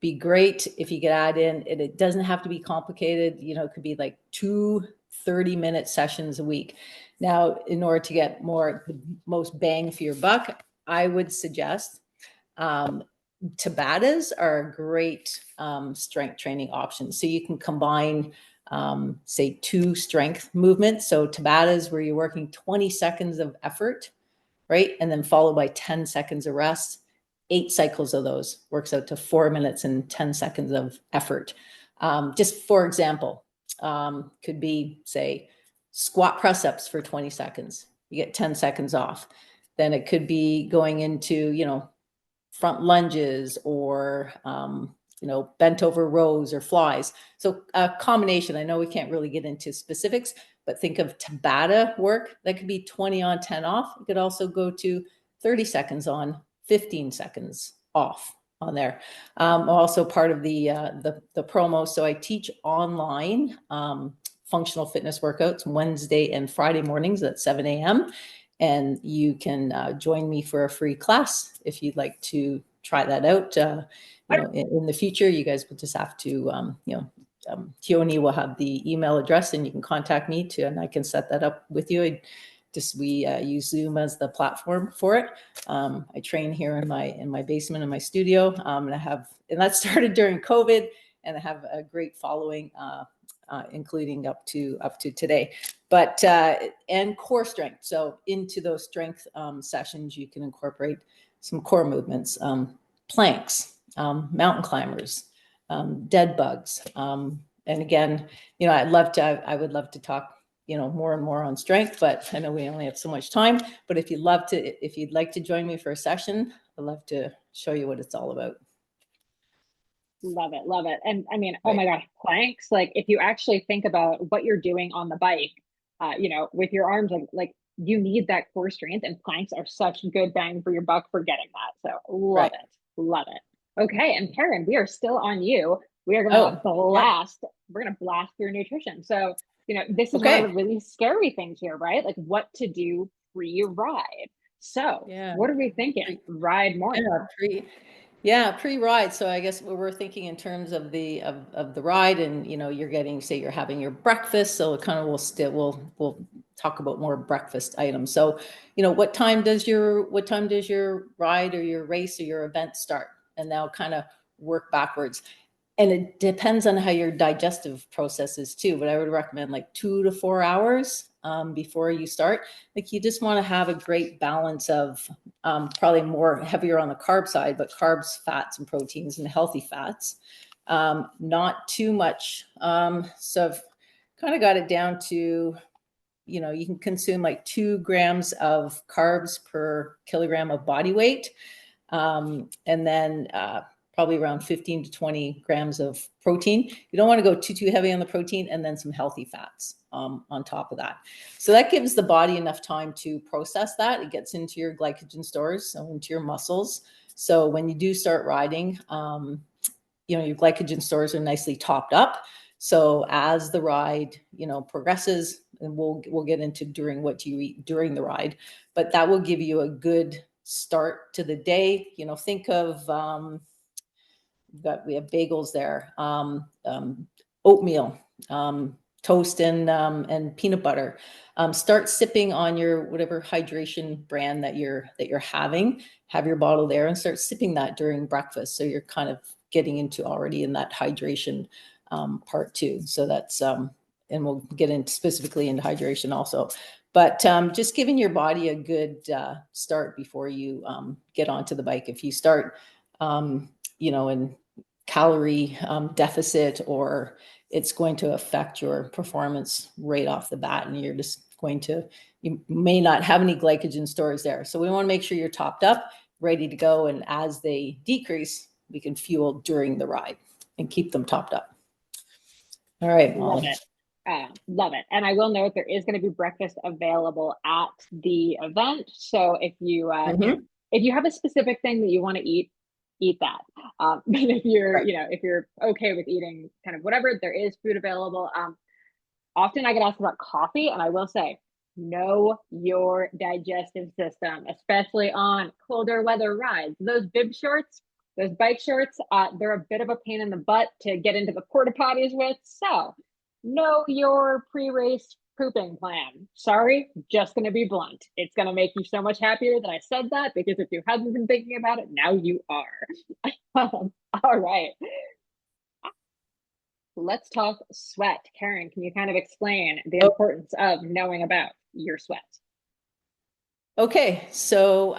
be great if you could add in, and it doesn't have to be complicated. It could be like 2 30-minute sessions a week. Now, in order to get the most bang for your buck, I would suggest Tabatas are a great strength training option. So you can combine say 2 strength movements. So Tabatas where you're working 20 seconds of effort, right? And then followed by 10 seconds of rest. 8 cycles of those works out to 4 minutes and 10 seconds of effort. Just for example, could be say squat press ups for 20 seconds. You get 10 seconds off. Then it could be going into, front lunges or, bent over rows or flies. So a combination. I know we can't really get into specifics, but think of Tabata work. That could be 20 on, 10 off. You could also go to 30 seconds on, 15 seconds off on there. I'm also part of the promo. So I teach online functional fitness workouts Wednesday and Friday mornings at 7 a.m. And you can join me for a free class if you'd like to try that out. In the future, you guys will just have to, Tioni will have the email address and you can contact me and I can set that up with you. We use Zoom as the platform for it. I train here in my basement in my studio, and that started during COVID, and I have a great following, including up to today. But and core strength. So into those strength sessions, you can incorporate some core movements, planks, mountain climbers, dead bugs, and again, I would love to talk more and more on strength, but I know we only have so much time. But if you'd like to join me for a session, I'd love to show you what it's all about. Love it, love it. And I mean, oh Right. my gosh, planks, like if you actually think about what you're doing on the bike, with your arms, like you need that core strength, and planks are such good bang for your buck for getting that. So love Right. it, love it. Okay, and Karen, we are still on you. We are gonna Oh, yeah. blast, we're gonna blast through nutrition. So, this is one of the Okay. really scary things here, right? Like what to do pre-ride. So Yeah. what are we thinking? Ride morning. Pre-ride. So I guess we're thinking in terms of the ride, and you're getting, say you're having your breakfast. So it kind of we'll talk about more breakfast items. So, what time does your ride or your race or your event start? And now kind of work backwards. And it depends on how your digestive process is too, but I would recommend like 2 to 4 hours before you start. Like you just want to have a great balance of probably more heavier on the carb side, but carbs, fats, and proteins, and healthy fats. Not too much. So I've kind of got it down to, you can consume like 2 grams of carbs per kilogram of body weight. And then probably around 15 to 20 grams of protein. You don't want to go too heavy on the protein, and then some healthy fats on top of that. So that gives the body enough time to process that. It gets into your glycogen stores, so into your muscles. So when you do start riding, your glycogen stores are nicely topped up. So as the ride, progresses, and we'll get into during what you eat during the ride, but that will give you a good start to the day. Think of we have bagels there, oatmeal, toast, and peanut butter. Start sipping on your whatever hydration brand that you're having. Have your bottle there and start sipping that during breakfast. So you're kind of getting into already in that hydration part too. So that's and we'll get into specifically into hydration also. But just giving your body a good start before you get onto the bike. If you start, in calorie deficit, or it's going to affect your performance right off the bat, and you may not have any glycogen stores there. So we want to make sure you're topped up, ready to go. And as they decrease, we can fuel during the ride and keep them topped up. All right, Love Molly. it. Love it. And I will note there is going to be breakfast available at the event. So if you have a specific thing that you want to eat that. But if you're, Right. if you're okay with eating kind of whatever, there is food available. Often I get asked about coffee, and I will say, know your digestive system, especially on colder weather rides. Those bib shorts, those bike shorts, they're a bit of a pain in the butt to get into the porta potties with. So know your pre-race pooping plan. Sorry, just going to be blunt. It's going to make you so much happier that I said that, because if you hadn't been thinking about it, now you are. All right. Let's talk sweat. Karen, can you kind of explain the importance of knowing about your sweat? Okay, so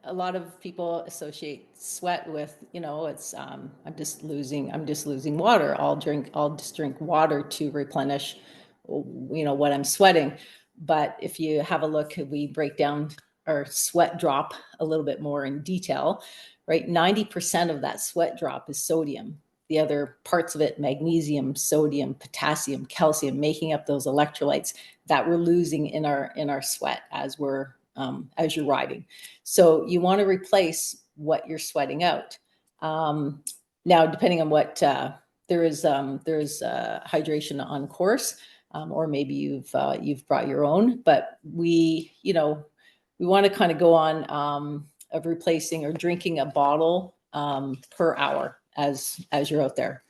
a lot of people associate sweat with, it's I'm just losing water. I'll just drink water to replenish, what I'm sweating. But if you have a look, we break down our sweat drop a little bit more in detail, right? 90% of that sweat drop is sodium. The other parts of it, magnesium, sodium, potassium, calcium, making up those electrolytes that we're losing in our sweat as you're riding. So you want to replace what you're sweating out. Now, depending on what there's hydration on course, or maybe you've brought your own, but we want to kind of go on of replacing or drinking a bottle per hour as you're out there,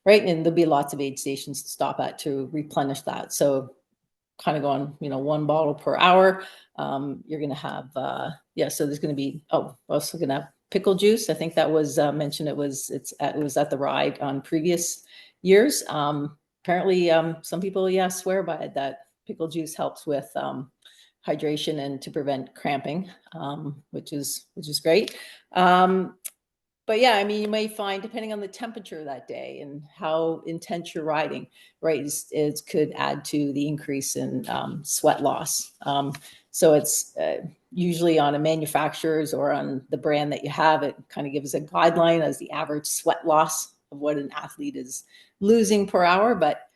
right? And there'll be lots of aid stations to stop at to replenish that. So kind of going, 1 bottle per hour. You're going to have, so there's going to be, we're also going to have pickle juice. I think that was mentioned. It was at the ride on previous years. Apparently, some people, swear by it, that pickle juice helps with hydration and to prevent cramping, which is great. But yeah, I mean, you may find, depending on the temperature that day and how intense you're riding, right, it could add to the increase in sweat loss. So it's usually on a manufacturer's or on the brand that you have, it kind of gives a guideline as the average sweat loss what an athlete is losing per hour. But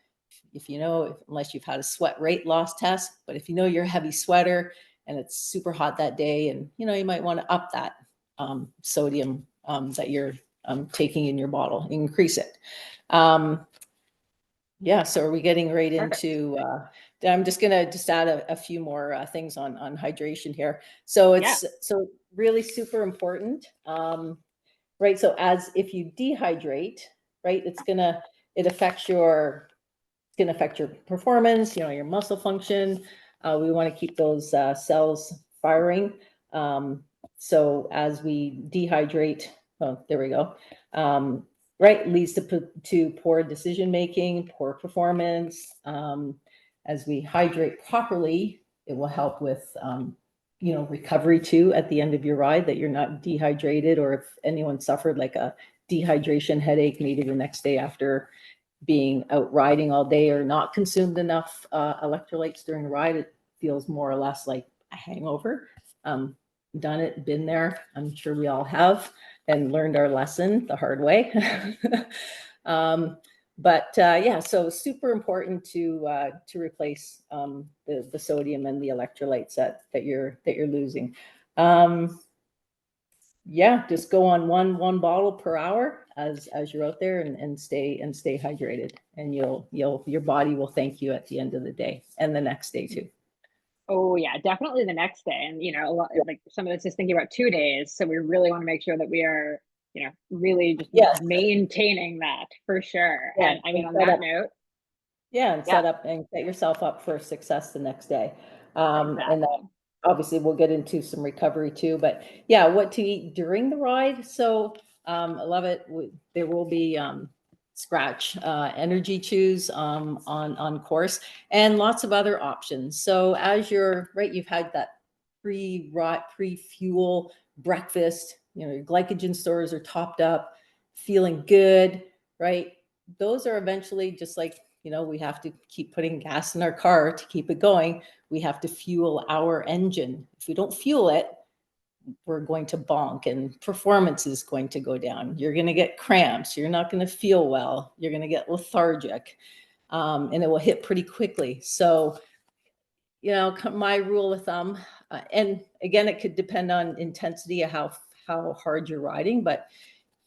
if you know, unless you've had a sweat rate loss test, but if you know you're a heavy sweater and it's super hot that day, and you know, you might want to up that sodium that you're taking in your bottle, increase it. Yeah, so are we getting right into, I'm just gonna add a few more things on hydration here. So it's so really super important, right? So as if you dehydrate, right, it affects your, it's gonna affect your performance, you know, your muscle function. We want to keep those cells firing. So as we dehydrate, oh, there we go. Right, leads to poor decision making, poor performance. As we hydrate properly, it will help with you know, recovery too at the end of your ride, that you're not dehydrated, or if anyone suffered like a dehydration headache maybe the next day after being out riding all day or not consumed enough electrolytes during the ride, it feels more or less like a hangover. Done it, been there. I'm sure we all have, and learned our lesson the hard way. Yeah, so super important to replace the sodium and the electrolytes that you're losing. Yeah, just go on one bottle per hour as you're out there, and stay hydrated, and your body will thank you at the end of the day and the next day too. Oh yeah, definitely the next day. And you know, a lot, like some of this is thinking about 2 days. So we really want to make sure that we are, you know, really just maintaining that for sure. Yeah, And I mean, on that note, and set up and set yourself up for success the next day. And exactly. obviously we'll get into some recovery too, but yeah, what to eat during the ride. So I love it. There will be scratch energy chews on course, and lots of other options. So as you're right, you've had that pre-fuel breakfast, you know, your glycogen stores are topped up, feeling good, right? Those are eventually just like, you know, we have to keep putting gas in our car to keep it going. We have to fuel our engine. If we don't fuel it, we're going to bonk, and performance is going to go down. You're going to get cramps. You're not going to feel well. You're going to get lethargic, and it will hit pretty quickly. So, you know, my rule of thumb, and again, it could depend on intensity of how hard you're riding, but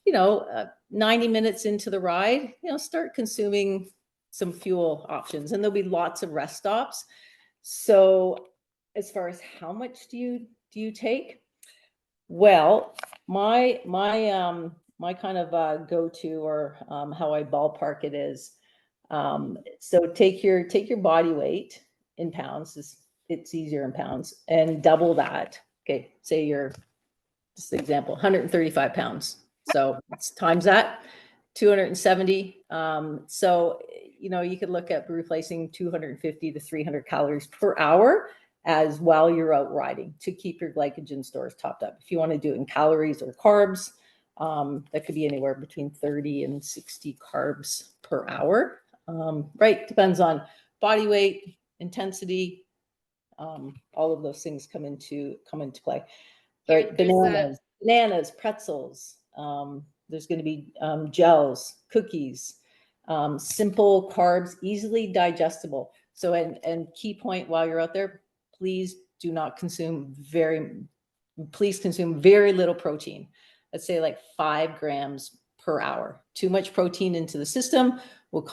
you know, 90 minutes into the ride, you know, start consuming some fuel options, and there'll be lots of rest stops. So as far as how much do you take? Well, my kind of go-to, or how I ballpark it is, so take your body weight in pounds. It's easier in pounds, and double that. Okay, say you're, just example, 135 pounds. So it's times that, 270. So you know, you could look at replacing 250 to 300 calories per hour as while you're out riding, to keep your glycogen stores topped up. If you want to do it in calories or carbs, that could be anywhere between 30 and 60 carbs per hour. Right, depends on body weight, intensity. All of those things come into play. Right, bananas, pretzels. There's going to be gels, cookies, simple carbs, easily digestible. So, and key point while you're out there, please consume very little protein. Let's say like 5 grams per hour. Too much protein into the system will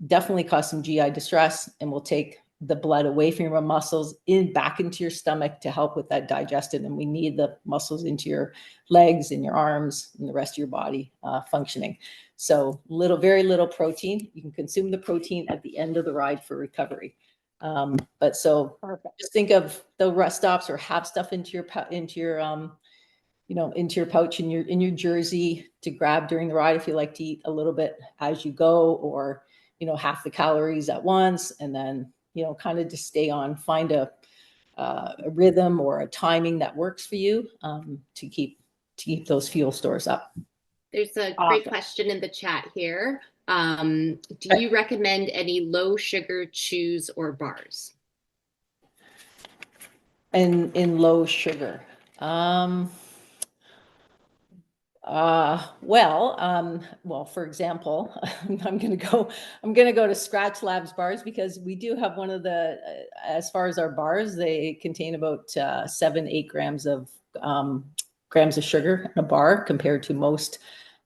definitely cause some GI distress, and will take the blood away from your muscles back into your stomach to help with that digestion. And we need the muscles into your legs and your arms and the rest of your body functioning. So very little protein. You can consume the protein at the end of the ride for recovery. But so Perfect. Just think of the rest stops, or have stuff into your pouch, in your jersey, to grab during the ride if you like to eat a little bit as you go, or you know, half the calories at once, and then you know, kind of just stay on, find a rhythm or a timing that works for you, to keep those fuel stores up. There's a great question in the chat here. Do you recommend any low sugar chews or bars? In low sugar, Well, for example, I'm going to go to Scratch Labs bars, because we do have one of the, as far as our bars, they contain about 7-8 grams of sugar in a bar, compared to most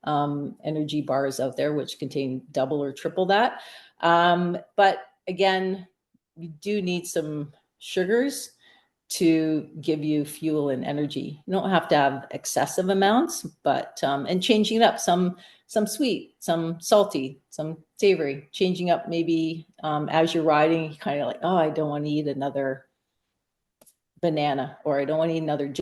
energy bars out there, which contain double or triple that. But again, you do need some sugars to give you fuel and energy. You don't have to have excessive amounts, but and changing it up, some sweet, some salty, some savory, changing up maybe as you're riding, kind of like, oh, I don't want to eat another banana, or I don't want to eat another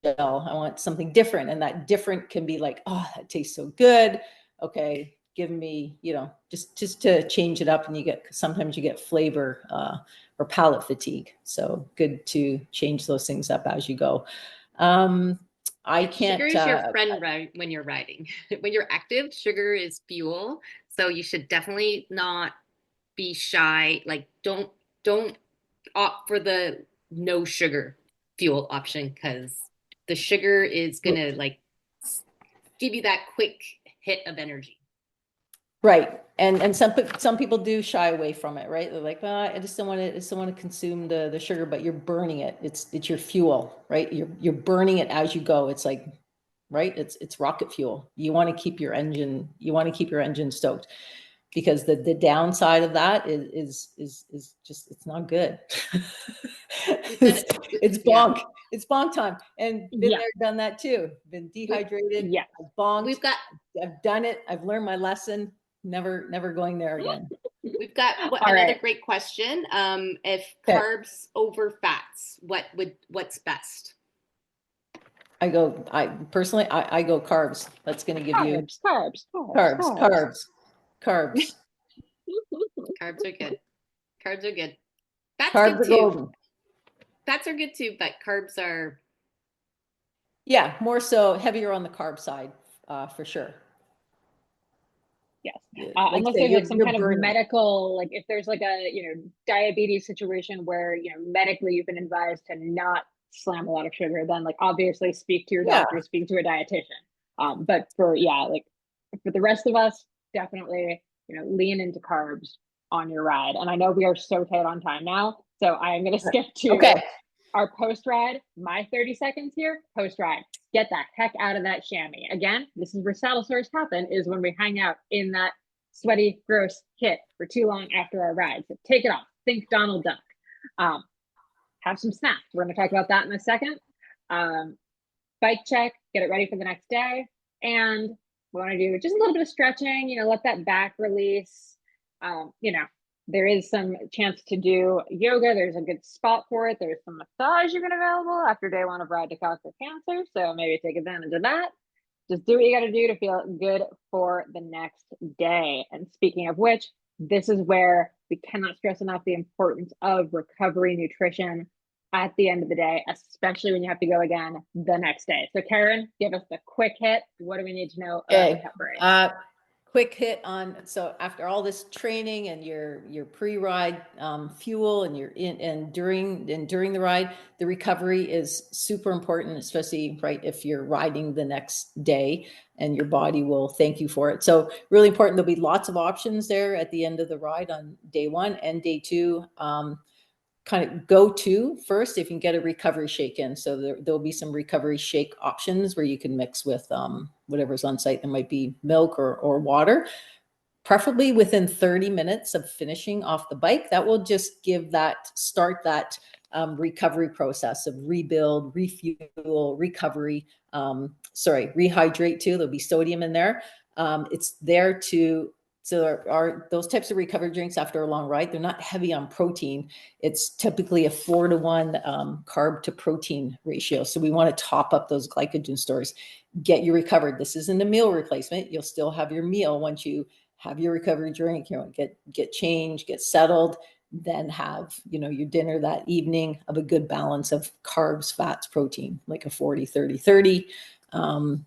gel. I want something different. And that different can be like, oh, that tastes so good. Okay, give me, just to change it up, and sometimes you get flavor or palate fatigue. So good to change those things up as you go. I can't. Sugar is your friend when you're riding. When you're active, sugar is fuel. So you should definitely not be shy. Like don't opt for the no sugar fuel option, because the sugar is gonna like give you that quick hit of energy. Right. And some people do shy away from it, right? They're like, well, I just don't want to consume the sugar, but you're burning it. It's your fuel, right? You're burning it as you go. It's like, right? It's rocket fuel. You want to keep your engine stoked, because the downside of that is just, it's not good. It's bonk. It's bonk time. And been there, done that too. Been dehydrated. Yeah. I've bonked. I've done it. I've learned my lesson. Never going there again. We've got another great question. If carbs over fats, what's best? I personally go carbs. That's going to give you carbs. Carbs are good. Carbs are good. Fats Carbs good are too. golden. Fats are good too, but carbs are. Yeah, more so heavier on the carb side, for sure. Yes. Like Unless say, there's like some kind of burning. medical, like if there's like a, diabetes situation where, medically you've been advised to not slam a lot of sugar, then like obviously speak to your doctor, speak to a dietitian. But for the rest of us, definitely, lean into carbs on your ride. And I know we are so tight on time now, so I'm going to skip to our post-ride, my 30 seconds here, post-ride. Get the heck out of that chamois. Again, this is where saddle sores happen, is when we hang out in that sweaty, gross kit for too long after our ride. So take it off. Think Donald Duck. Have some snacks. We're going to talk about that in a second. Bike check, get it ready for the next day. And we want to do just a little bit of stretching, let that back release. There is some chance to do yoga. There's a good spot for it. There's some massage even available after day 1 of Ride to Conquer Cancer. So maybe take advantage of that. Just do what you got to do to feel good for the next day. And speaking of which, this is where we cannot stress enough the importance of recovery nutrition at the end of the day, especially when you have to go again the next day. So Karen, give us the quick hit. What do we need to know about recovery? Quick hit on, so after all this training and your pre-ride fuel and during the ride, the recovery is super important, especially if you're riding the next day, and your body will thank you for it. So really important. There'll be lots of options there at the end of the ride on day 1 and day 2. Kind of go to first if you can get a recovery shake in. So there'll be some recovery shake options where you can mix with whatever's on site. There might be milk or water, preferably within 30 minutes of finishing off the bike. That will just start that recovery process of rebuild, refuel, recovery. Rehydrate too. There'll be sodium in there. It's there to. So are those types of recovery drinks after a long ride, they're not heavy on protein. It's typically a 4-to-1 carb to protein ratio. So we want to top up those glycogen stores, get you recovered. This isn't a meal replacement. You'll still have your meal once you have your recovery drink, get changed, get settled, then have, your dinner that evening of a good balance of carbs, fats, protein, like a 40-30-30. So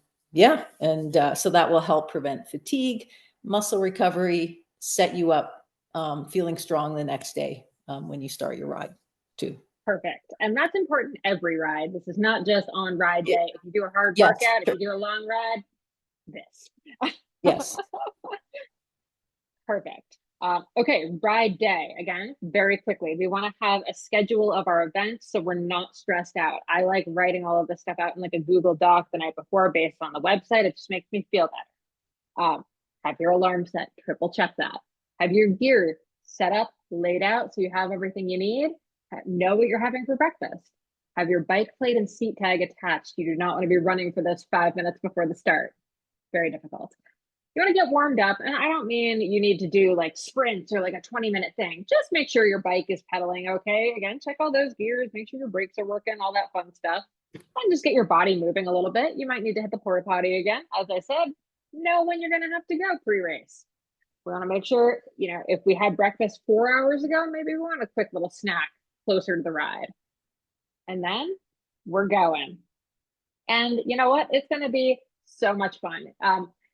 that will help prevent fatigue, muscle recovery, set you up feeling strong the next day when you start your ride too. Perfect. And that's important every ride. This is not just on ride day. If you do a hard workout, if you do a long ride, this. Yes. Perfect. Okay, ride day. Again, very quickly. We want to have a schedule of our events so we're not stressed out. I like writing all of this stuff out in like a Google Doc the night before based on the website. It just makes me feel better. Have your alarm set, triple check that. Have your gear set up, laid out so you have everything you need. Know what you're having for breakfast. Have your bike plate and seat tag attached. You do not want to be running for those 5 minutes before the start. Very difficult. You want to get warmed up, and I don't mean you need to do like sprints or like a 20-minute thing. Just make sure your bike is pedaling okay. Again, check all those gears, make sure your brakes are working, all that fun stuff. And just get your body moving a little bit. You might need to hit the porta potty again. As I said, know when you're going to have to go pre-race. We want to make sure, you know, if we had breakfast 4 hours ago, maybe we want a quick little snack closer to the ride. And then we're going. And you know what? It's going to be so much fun.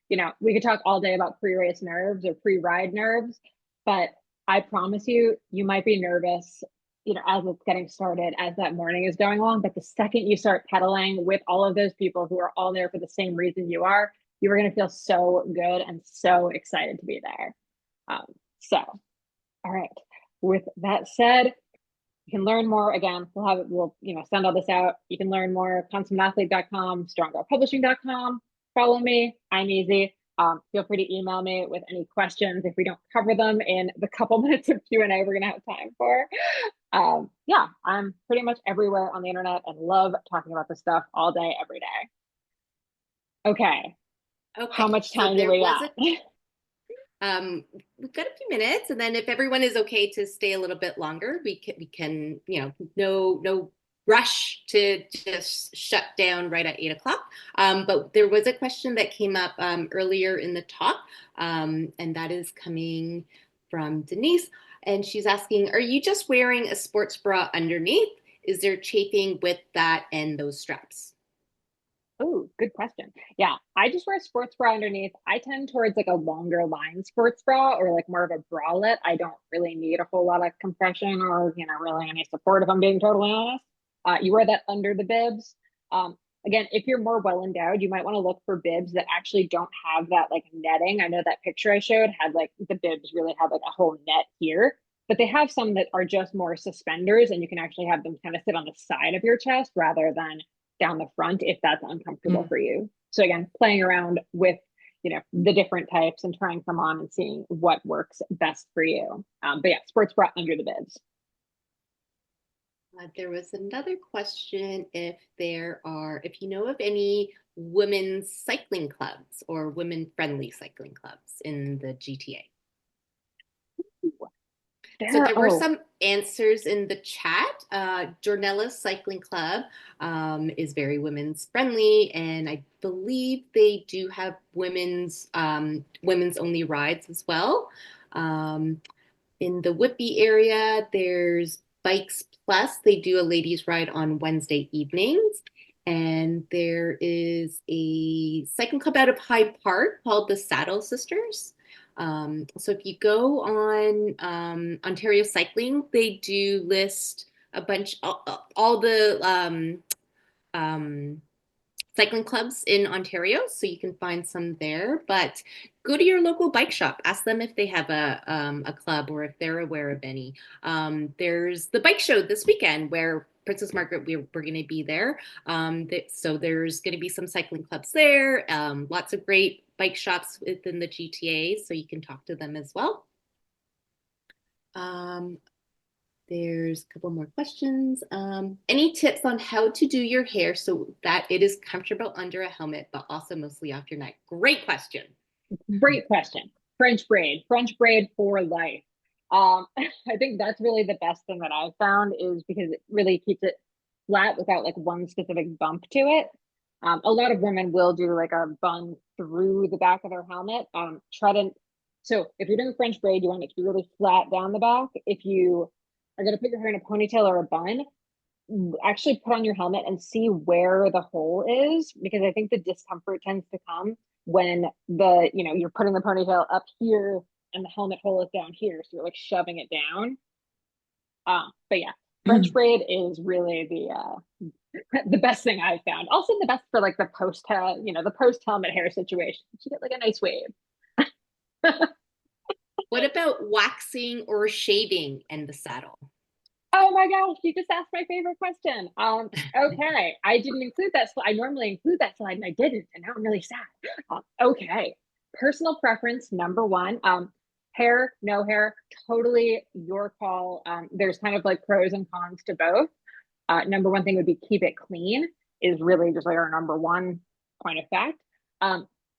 You know, we could talk all day about pre-race nerves or pre-ride nerves, but I promise you, you might be nervous, you know, as it's getting started, as that morning is going on. But the second you start pedaling with all of those people who are all there for the same reason you are going to feel so good and so excited to be there. So, all right. With that said, you can learn more. Again, we'll you know, send all this out. You can learn more, consummateathlete.com, stronggirlpublishing.com. Follow me. I'm easy. Feel free to email me with any questions if we don't cover them in the couple minutes of Q&A we're going to have time for. Yeah, I'm pretty much everywhere on the internet and love talking about this stuff all day, every day. Okay. How much time do we got? We've got a few minutes, and then if everyone is okay to stay a little bit longer, we can, you know, no rush to just shut down right at 8 o'clock. But there was a question that came up earlier in the talk, and that is coming from Denise. And she's asking, are you just wearing a sports bra underneath? Is there chafing with that and those straps? Oh, good question. Yeah, I just wear a sports bra underneath. I tend towards like a longer line sports bra or like more of a bralette. I don't really need a whole lot of compression or, you know, really any support if I'm being totally honest. You wear that under the bibs. Again, if you're more well endowed, you might want to look for bibs that actually don't have that like netting. I know that picture I showed had like the bibs really have like a whole net here, but they have some that are just more suspenders and you can actually have them kind of sit on the side of your chest rather than down the front if that's uncomfortable for you. So again, playing around with, you know, the different types and trying them on and seeing what works best for you. But yeah, sports bra under the bibs. There was another question if you know of any women's cycling clubs or women-friendly cycling clubs in the GTA. There were some answers in the chat. Jornella's Cycling Club is very women's friendly, and I believe they do have women's only rides as well. In the Whitby area, there's Bikes Plus. They do a ladies' ride on Wednesday evenings. And there is a cycling club out of Hyde Park called the Saddle Sisters. So if you go on Ontario Cycling, they do list a bunch, all the cycling clubs in Ontario, so you can find some there. But go to your local bike shop, ask them if they have a club or if they're aware of any. There's the bike show this weekend where Princess Margaret, we're going to be there. So there's going to be some cycling clubs there, lots of great bike shops within the GTA, so you can talk to them as well. There's a couple more questions. Any tips on how to do your hair so that it is comfortable under a helmet, but also mostly off your neck? Great question. Great question. French braid for life. I think that's really the best thing that I've found is because it really keeps it flat without like one specific bump to it. A lot of women will do like a bun through the back of their helmet. So if you're doing French braid, you want it to be really flat down the back. If you are going to put your hair in a ponytail or a bun, actually put on your helmet and see where the hole is, because I think the discomfort tends to come when you're putting the ponytail up here and the helmet hole is down here. So you're like shoving it down. But yeah, French braid is really the best thing I've found. Also the best for like the post helmet hair situation. You get like a nice wave. What about waxing or shaving in the saddle? Oh my gosh, you just asked my favorite question. Okay, I didn't include that. I normally include that slide and I didn't, and now I'm really sad. Okay, personal preference number one. Hair, no hair, totally your call. There's kind of like pros and cons to both. Number one thing would be keep it clean is really just like our number one point of fact.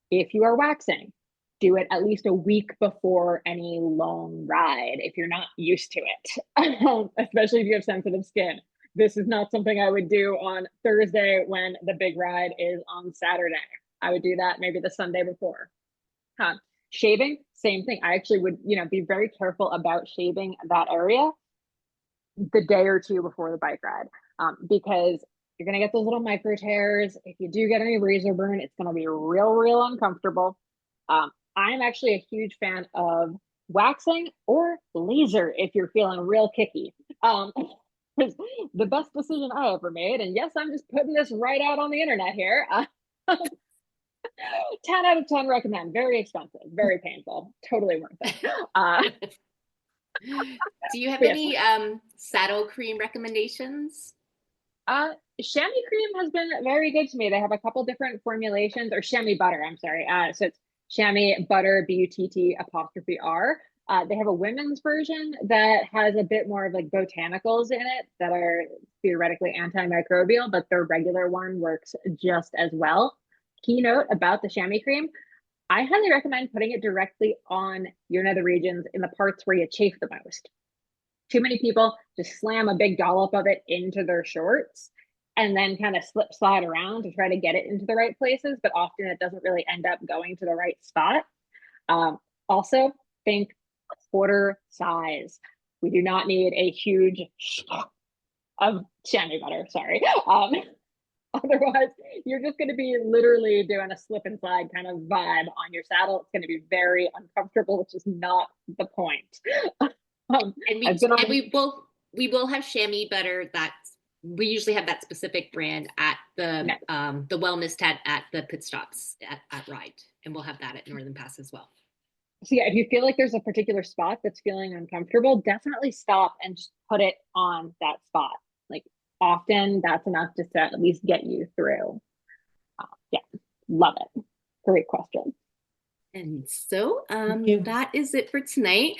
If you are waxing, do it at least a week before any long ride if you're not used to it, especially if you have sensitive skin. This is not something I would do on Thursday when the big ride is on Saturday. I would do that maybe the Sunday before. Shaving, same thing. I actually would, be very careful about shaving that area the day or two before the bike ride, because you're going to get those little micro tears. If you do get any razor burn, it's going to be real uncomfortable. I'm actually a huge fan of waxing or laser if you're feeling real kicky. It's the best decision I ever made. And yes, I'm just putting this right out on the internet here. 10 out of 10 recommend. Very expensive, very painful, totally worth it. Do you have any saddle cream recommendations? Chamois cream has been very good to me. They have a couple different formulations, or chamois butter, I'm sorry. So it's chamois butter, BUTT''R. They have a women's version that has a bit more of like botanicals in it that are theoretically antimicrobial, but their regular one works just as well. Keynote about the chamois cream, I highly recommend putting it directly on your nether regions in the parts where you chafe the most. Too many people just slam a big dollop of it into their shorts and then kind of slide around to try to get it into the right places, but often it doesn't really end up going to the right spot. Also, think quarter size. We do not need a huge of chamois butter, sorry. Otherwise, you're just going to be literally doing a slip and slide kind of vibe on your saddle. It's going to be very uncomfortable, which is not the point. And we will have chamois butter we usually have that specific brand at the wellness tent at the pit stops at Ride, and we'll have that at Northern Pass as well. So yeah, if you feel like there's a particular spot that's feeling uncomfortable, definitely stop and just put it on that spot. Like often that's enough to at least get you through. Yeah, love it. Great question. And so that is it for tonight.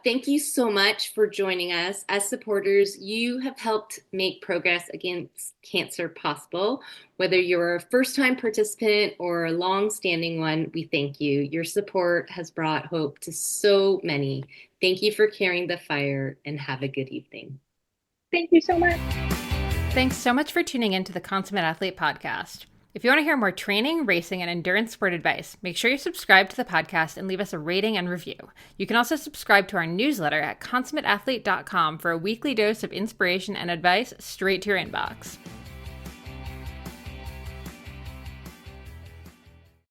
Thank you so much for joining us. As supporters, you have helped make progress against cancer possible. Whether you're a first-time participant or a long-standing one, we thank you. Your support has brought hope to so many. Thank you for carrying the fire, and have a good evening. Thank you so much. Thanks so much for tuning in to the Consummate Athlete podcast. If you want to hear more training, racing, and endurance sport advice, make sure you subscribe to the podcast and leave us a rating and review. You can also subscribe to our newsletter at consummateathlete.com for a weekly dose of inspiration and advice straight to your inbox.